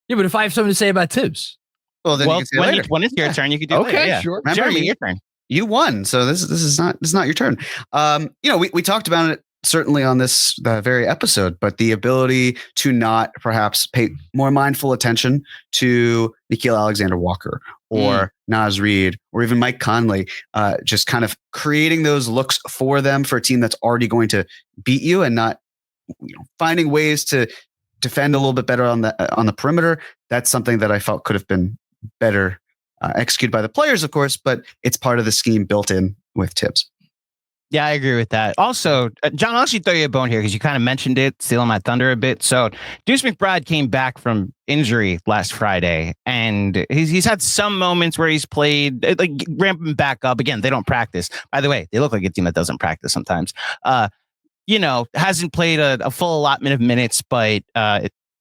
But if I have something to say about THIBS, then you can say later. When it's your turn, you can do it. Okay, later. sure. Remember, Jeremy, your turn. You won, so this is not your turn. We talked about it certainly on this very episode, but the ability to not perhaps pay more mindful attention to Nickeil Alexander-Walker or Naz Reid or even Mike Conley, just kind of creating those looks for them for a team that's already going to beat you and not finding ways to defend a little bit better on the perimeter. That's something that I felt could have been better executed by the players, of course, but it's part of the scheme built in with THIBS. Yeah, I agree with that. Also, Jon, I'll actually throw you a bone here because you kind of mentioned it, stealing my thunder a bit. So Deuce McBride came back from injury last Friday, and he's had some moments where he's played, like ramping back up. Again, they don't practice. By the way, they look like a team that doesn't practice sometimes. Hasn't played a full allotment of minutes, but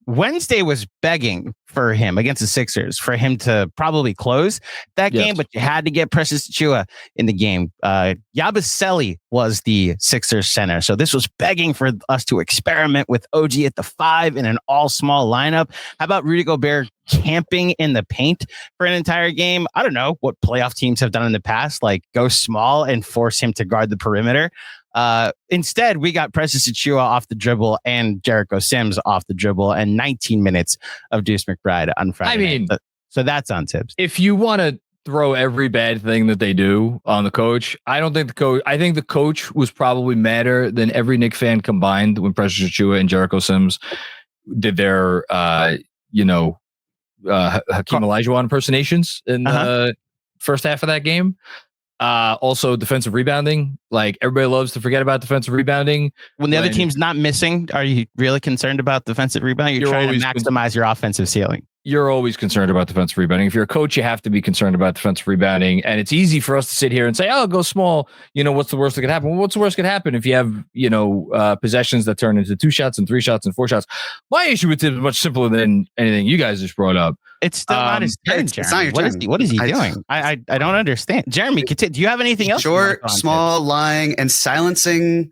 Wednesday was begging for him against the Sixers for him to probably close that game, but you had to get Precious Achiuwa in the game. Yabusele was the Sixers center, so this was begging for us to experiment with OG at the 5 in an all-small lineup. How about Rudy Gobert camping in the paint for an entire game? I don't know what playoff teams have done in the past, like go small and force him to guard the perimeter. Instead, we got Precious Achiuwa off the dribble and Jericho Sims off the dribble and 19 minutes of Deuce McBride on Friday night. So that's on THIBS. If you want to throw every bad thing that they do on the coach, I think the coach was probably madder than every Knicks fan combined when Precious Achiuwa and Jericho Sims did their, Hakeem Olajuwon impersonations in the first half of that game. Also defensive rebounding. Like everybody loves to forget about defensive rebounding. When the other team's not missing, are you really concerned about defensive rebounding? You're trying to maximize your offensive ceiling. You're always concerned about defensive rebounding. If you're a coach, you have to be concerned about defensive rebounding. And it's easy for us to sit here and say, oh, go small. What's the worst that could happen? Well, what's the worst that could happen if you have, possessions that turn into 2 shots and 3 shots and 4 shots? My issue with it is much simpler than anything you guys just brought up. It's still not his turn, Jeremy. What is he doing? I don't understand. Jeremy, do you have anything else? Short, small, lying, and silencing.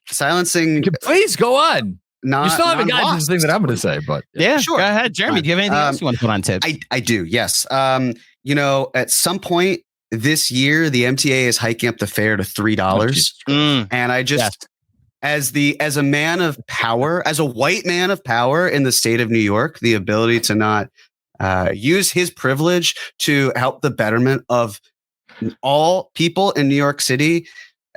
Please go on. You still haven't gotten to the thing that I'm going to say, but yeah, sure. Go ahead, Jeremy. Do you have anything else you want to put on THIBS? I do. Yes. At some point this year, the MTA is hiking up the fare to $3, and I just as a man of power, as a white man of power in the state of New York, the ability to not use his privilege to help the betterment of all people in New York City.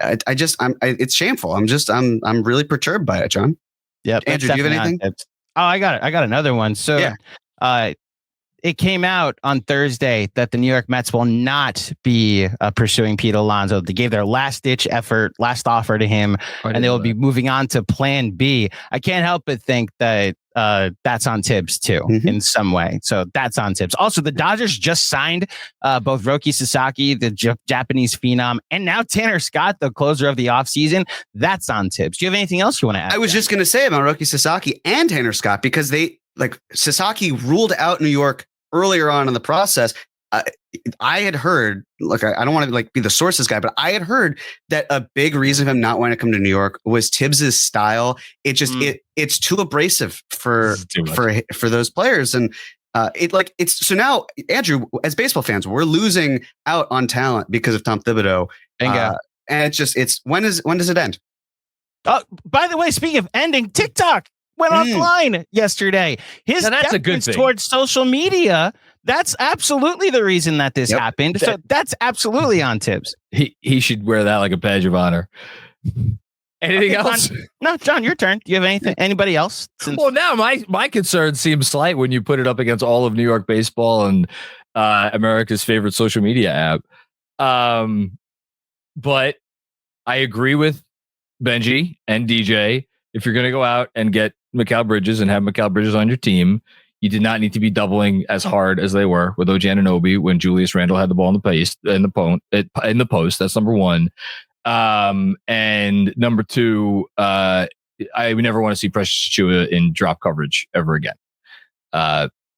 It's shameful. I'm really perturbed by it, John. Yep. Andrew, do you have anything? I got it. I got another one. So, Yeah. It came out on Thursday that the New York Mets will not be pursuing Pete Alonso. They gave their last offer to him, and they will be moving on to Plan B. I can't help but think that that's on THIBS too, in some way. So that's on THIBS. Also, the Dodgers just signed both Roki Sasaki, the Japanese phenom, and now Tanner Scott, the closer of the offseason. That's on THIBS. Do you have anything else you want to add? I was just going to say about Roki Sasaki and Tanner Scott, because Sasaki ruled out New York earlier on in the process. I had heard, I don't want to be the sources guy, but I had heard that a big reason for him not wanting to come to New York was Tibbs's style. It just it's too abrasive for those players, and so now, Andrew, as baseball fans, we're losing out on talent because of Tom Thibodeau. And when does it end? By the way, speaking of ending, TikTok went offline yesterday. That's a good thing towards social media. That's absolutely the reason that this happened. So that's absolutely on THIBS. He should wear that like a badge of honor. Anything else? No, John, your turn. Do you have anything? Anybody else? Well, now my concern seems slight when you put it up against all of New York baseball and America's favorite social media app. But I agree with Benji and DJ. If you're going to go out and get Mikal Bridges and have Mikal Bridges on your team, you did not need to be doubling as hard as they were with OG Anunoby when Julius Randle had the ball in the post. That's number one. And number two, I would never want to see Precious Achiuwa in drop coverage ever again.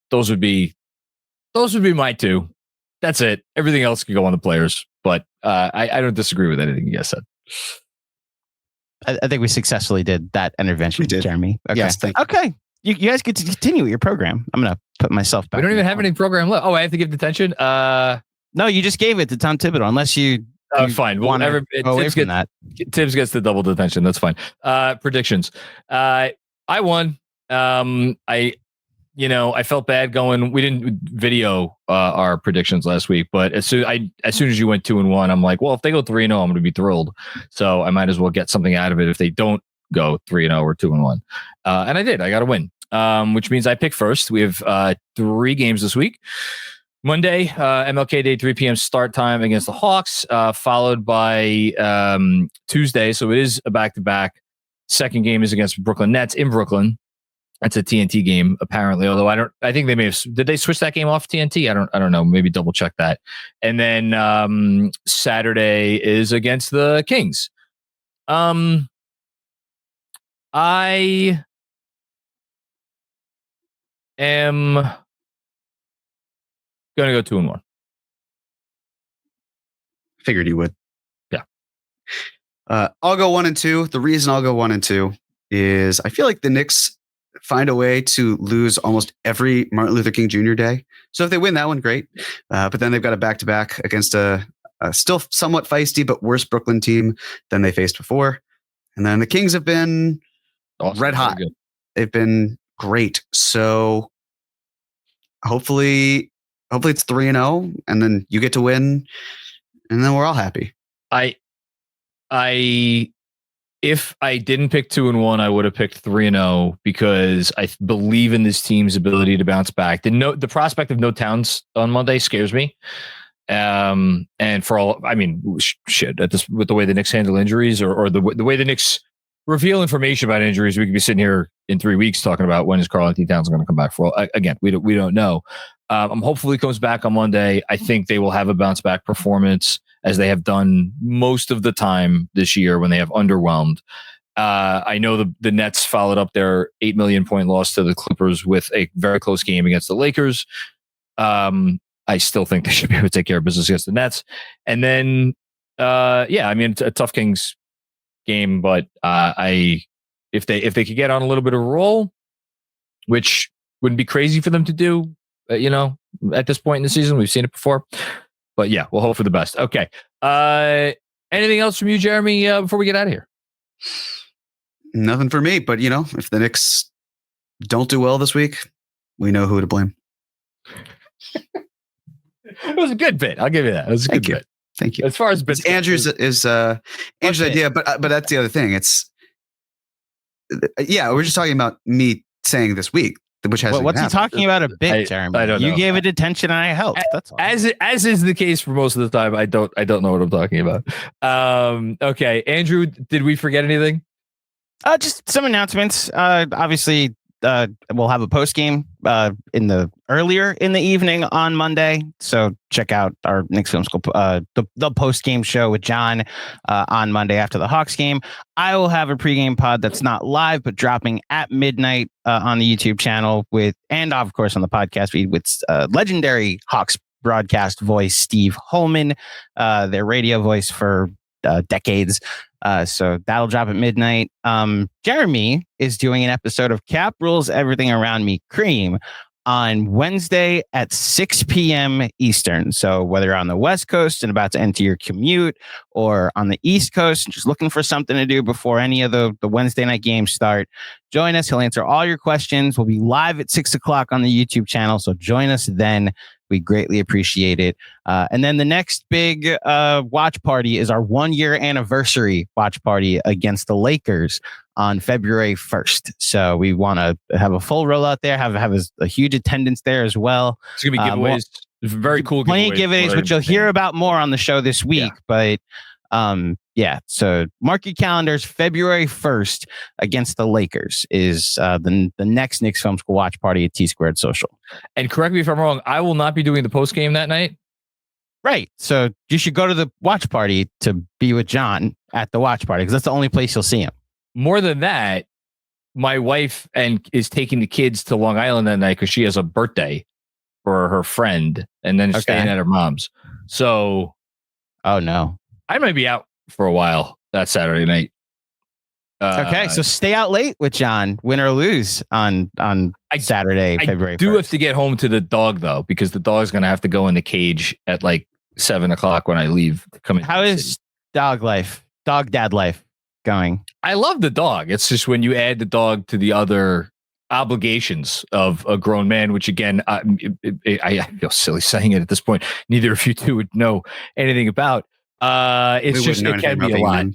Those would be my two. That's it. Everything else could go on the players, but I don't disagree with anything you guys said. I think we successfully did that intervention, we did. Jeremy. Okay. Yes, thank you. Okay. You guys get to continue with your program. I'm going to put myself back. We don't even have any program left. Oh, I have to give detention? No, you just gave it to Tom Thibodeau, unless you fine. Want to go away from that. Tibbs gets the double detention. That's fine. Predictions. I won. I felt bad going. We didn't video our predictions last week, but as soon as you went 2-1, I'm like, well, if they go 3-0, I'm going to be thrilled. So I might as well get something out of it if they don't go 3-0 or 2-1. And I did. I got a win, which means I pick first. We have 3 games this week. Monday, MLK Day, 3 p.m. start time against the Hawks, followed by Tuesday. So it is a back-to-back. Second game is against Brooklyn Nets in Brooklyn. That's a TNT game, apparently. Although I think they may have. Did they switch that game off TNT? I don't know. Maybe double check that. And then Saturday is against the Kings. I am going to go 2-1. Figured you would. Yeah. I'll go 1-2. The reason I'll go 1-2 is I feel like the Knicks find a way to lose almost every Martin Luther King Jr. Day. So if they win that one, great. But then they've got a back-to-back against a still somewhat feisty but worse Brooklyn team than they faced before. And then the Kings have been red hot. They've been great. So hopefully it's 3-0, and then you get to win, and then we're all happy. If I didn't pick 2-1, I would have picked 3-0 because I believe in this team's ability to bounce back. The prospect of no Towns on Monday scares me. And for all, I mean, shit, with the way the Knicks handle injuries or the way the Knicks reveal information about injuries, we could be sitting here in 3 weeks talking about when is Karl-Anthony Towns going to come back. Again, we don't know. I'm hopefully he comes back on Monday. I think they will have a bounce back performance as they have done most of the time this year when they have underwhelmed. I know the Nets followed up their 8 million point loss to the Clippers with a very close game against the Lakers. I still think they should be able to take care of business against the Nets. And then, it's a tough Kings game, but if they could get on a little bit of a roll, which wouldn't be crazy for them to do, at this point in the season, we've seen it before. But yeah, we'll hope for the best. Okay. Anything else from you, Jeremy, before we get out of here? Nothing for me. But, if the Knicks don't do well this week, we know who to blame. It was a good bit. I'll give you that. It was a good bit. Thank you. As far as bits, Andrew's idea, but that's the other thing. It's we're just talking about me saying this week, which has what's he talking about a bit, Jeremy? I don't know. You gave it attention and I helped. That's all. As is the case for most of the time. I don't know what I'm talking about. Okay, Andrew, did we forget anything? Just some announcements. Obviously, we'll have a post game earlier in the evening on Monday. So check out our Knicks Film School, the post game show with Jon on Monday after the Hawks game. I will have a pregame pod that's not live but dropping at midnight on the YouTube channel and of course on the podcast feed with legendary Hawks broadcast voice Steve Holman, their radio voice for decades. So that'll drop at midnight. Jeremy is doing an episode of Cap Rules Everything Around Me Cream on Wednesday at 6 p.m. Eastern. So whether you're on the West Coast and about to enter your commute or on the East Coast and just looking for something to do before any of the Wednesday night games start, join us. He'll answer all your questions. We'll be live at 6 o'clock on the YouTube channel. So join us then. We greatly appreciate it. And then the next big watch party is our 1-year anniversary watch party against the Lakers on February 1st. So we want to have a full rollout there, have a huge attendance there as well. It's going to be giveaways. Very cool. Plenty of giveaways, which you'll hear about more on the show this week. Yeah. But so mark your calendars. February 1st against the Lakers is the next Knicks Film School watch party at T-Squared Social. And correct me if I'm wrong, I will not be doing the post game that night. Right. So you should go to the watch party to be with Jon at the watch party because that's the only place you'll see him. More than that, my wife is taking the kids to Long Island that night because she has a birthday for her friend and then staying at her mom's. So, oh no. I might be out for a while that Saturday night. Okay, so stay out late with Jon, win or lose on Saturday, February 1st. I do have to get home to the dog though, because the dog's going to have to go in the cage at like 7 o'clock when I leave. How is dog dad life going? I love the dog. It's just when you add the dog to the other obligations of a grown man, which again, I feel silly saying it at this point. Neither of you two would know anything about. It can be a lot.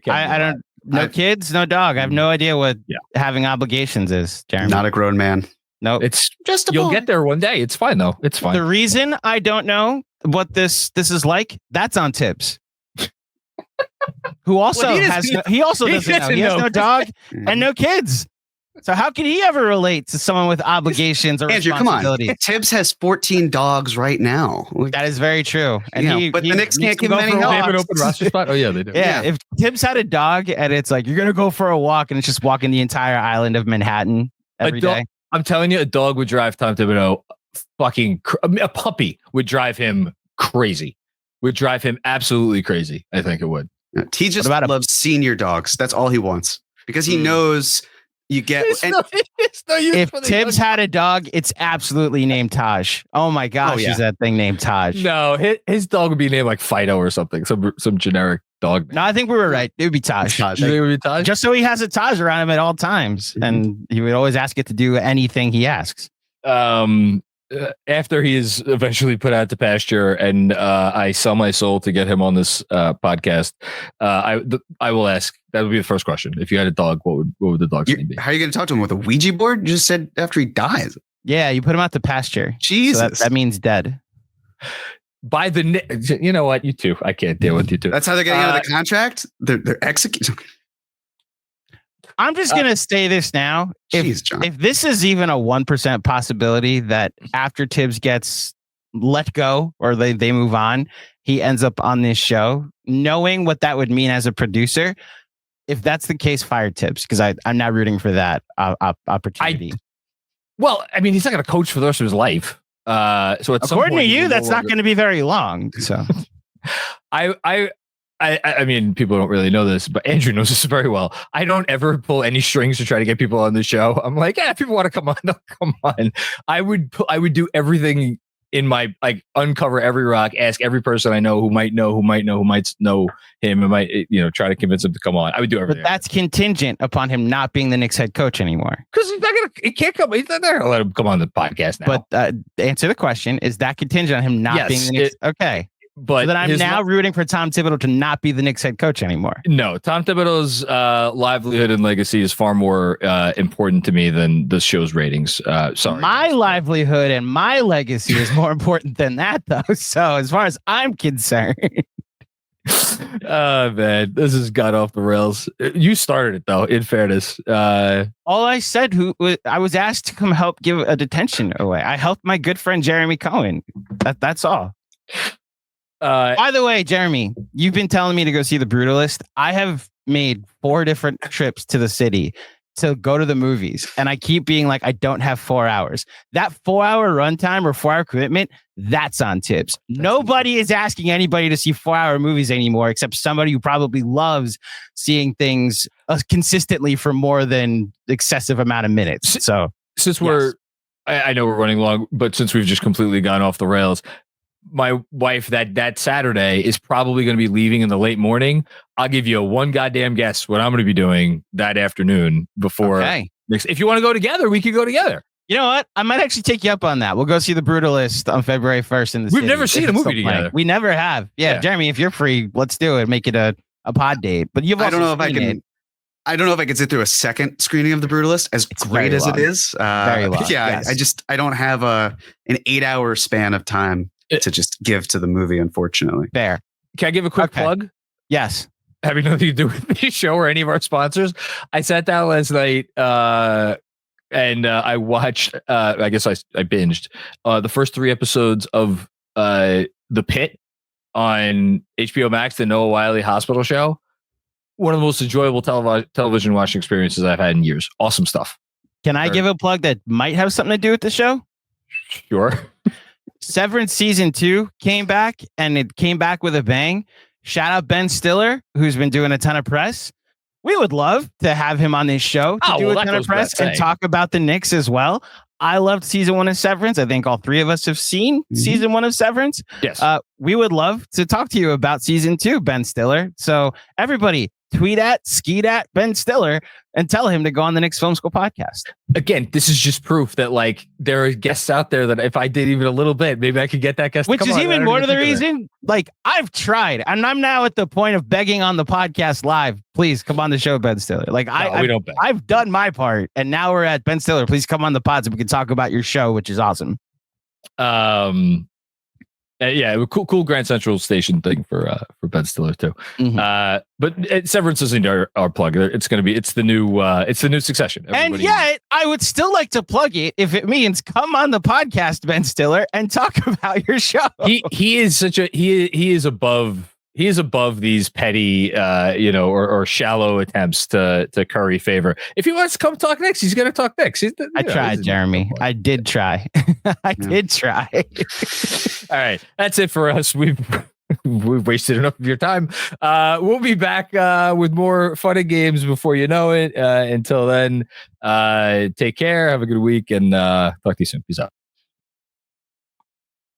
I don't. No kids, no dog. I have no idea what having obligations is, Jeremy. Not a grown man. No, it's just you'll get there one day. It's fine though. It's fine. The reason I don't know what this is like, that's on Tibbs. Who also doesn't know. He has no dog and no kids. So how can he ever relate to someone with obligations or Andrew, responsibilities? Come on. Tibbs has 14 dogs right now. That is very true. And but the Knicks can't give him any help. They have an open roster spot? Oh, yeah, they do. Yeah, if Tibbs had a dog and it's like, you're going to go for a walk and it's just walking the entire island of Manhattan every day. I'm telling you, a dog would drive Tom Thibodeau a puppy would drive him crazy. Would drive him absolutely crazy. I think it would. He just loves senior dogs. That's all he wants. Because he knows... You get if Tibbs had a dog, it's absolutely named Taj. Oh my gosh, is that thing named Taj? No, his dog would be named like Fido or something, some generic dog name. No, I think we were right. It would be Taj. You think it would be Taj? Just so he has a Taj around him at all times, and he would always ask it to do anything he asks. After he is eventually put out to pasture, and I sell my soul to get him on this podcast, I will ask. That would be the first question. If you had a dog, what would the dog's name be? How are you going to talk to him with a Ouija board? You just said after he dies. Yeah, you put him out to pasture. Jesus, so that means dead. By you know what? You two, I can't deal with you two. That's how they're getting out of the contract. They're executing. I'm just going to say this now. If this is even a 1% possibility that after Tibbs gets let go or they move on, he ends up on this show, knowing what that would mean as a producer. If that's the case, fire Tibbs, because I'm not rooting for that opportunity. I mean, he's not going to coach for the rest of his life. So according to you, that's not going to be very long. So I mean, people don't really know this, but Andrew knows this very well. I don't ever pull any strings to try to get people on the show. I'm like, if people want to come on, they'll come on. I would do everything in my uncover every rock, ask every person I know who might know him, and might try to convince him to come on. I would do everything. But that's contingent upon him not being the Knicks head coach anymore. Because he can't come. He's not there to let him come on the podcast now. But answer the question: is that contingent on him not being the Knicks? Okay. But so then I'm now rooting for Tom Thibodeau to not be the Knicks head coach anymore. No, Tom Thibodeau's livelihood and legacy is far more important to me than the show's ratings. Sorry. My livelihood and my legacy is more important than that, though. So as far as I'm concerned. Oh, man, this has got off the rails. You started it, though, in fairness. All I said, I was asked to come help give a detention away. I helped my good friend Jeremy Cohen. That's all. By the way, Jeremy, you've been telling me to go see The Brutalist. I have made 4 different trips to the city to go to the movies, and I keep being like, I don't have 4 hours. That 4-hour runtime or 4-hour commitment, that's on THIBS. Nobody is asking anybody to see 4-hour movies anymore, except somebody who probably loves seeing things consistently for more than excessive amount of minutes. So since I know we're running long, but since we've just completely gone off the rails, my wife that Saturday is probably going to be leaving in the late morning. I'll give you one goddamn guess what I'm going to be doing that afternoon before. Okay. If you want to go together, we could go together. You know what? I might actually take you up on that. We'll go see The Brutalist on February 1st in the city. We've never seen a movie together. We never have. Yeah, Jeremy, if you're free, let's do it. Make it a pod date. But I don't know if I can sit through a second screening of The Brutalist, as great as it is. Very long. Yeah, yes. I don't have an 8-hour span of time to just give to the movie, unfortunately. Fair. Can I give a quick plug? Yes. Having nothing to do with the show or any of our sponsors. I sat down last night and I watched, I guess I binged the first 3 episodes of The Pit on HBO Max, the Noah Wyle hospital show. One of the most enjoyable television watching experiences I've had in years. Awesome stuff. Can I give a plug that might have something to do with the show? Sure. Severance season 2 came back, and it came back with a bang. Shout out Ben Stiller, who's been doing a ton of press. We would love to have him on this show to do a ton of press and talk about the Knicks as well. I loved season 1 of Severance. I think all 3 of us have seen season 1 of Severance. Yes. We would love to talk to you about season 2, Ben Stiller. So everybody, tweet at Ben Stiller and tell him to go on the Knicks Film School podcast. Again, this is just proof that there are guests out there that if I did even a little bit, maybe I could get that guest. Which is even more to the reason. I've tried, and I'm now at the point of begging on the podcast live. Please come on the show, Ben Stiller. I've done my part, and now we're at Ben Stiller. Please come on the pod so we can talk about your show, which is awesome. Yeah, cool Grand Central Station thing for Ben Stiller too. Mm-hmm. But Severance isn't our plug. It's the new Succession. And yet, I would still like to plug it if it means come on the podcast, Ben Stiller, and talk about your show. He is above these petty, or shallow attempts to curry favor. If he wants to come talk Knicks, he's going to talk Knicks. I tried, Jeremy. I did try. Did try. All right, that's it for us. We've wasted enough of your time. We'll be back with more fun and games before you know it. Until then, take care. Have a good week, and talk to you soon. Peace out.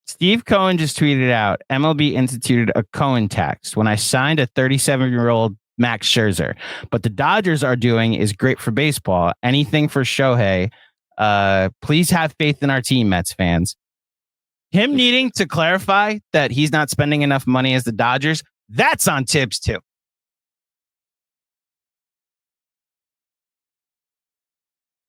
Steve Cohen just tweeted out, MLB instituted a Cohen tax when I signed a 37-year-old Max Scherzer. But the Dodgers are doing is great for baseball. Anything for Shohei. Please have faith in our team, Mets fans. Him needing to clarify that he's not spending enough money as the Dodgers, that's on THIBS too.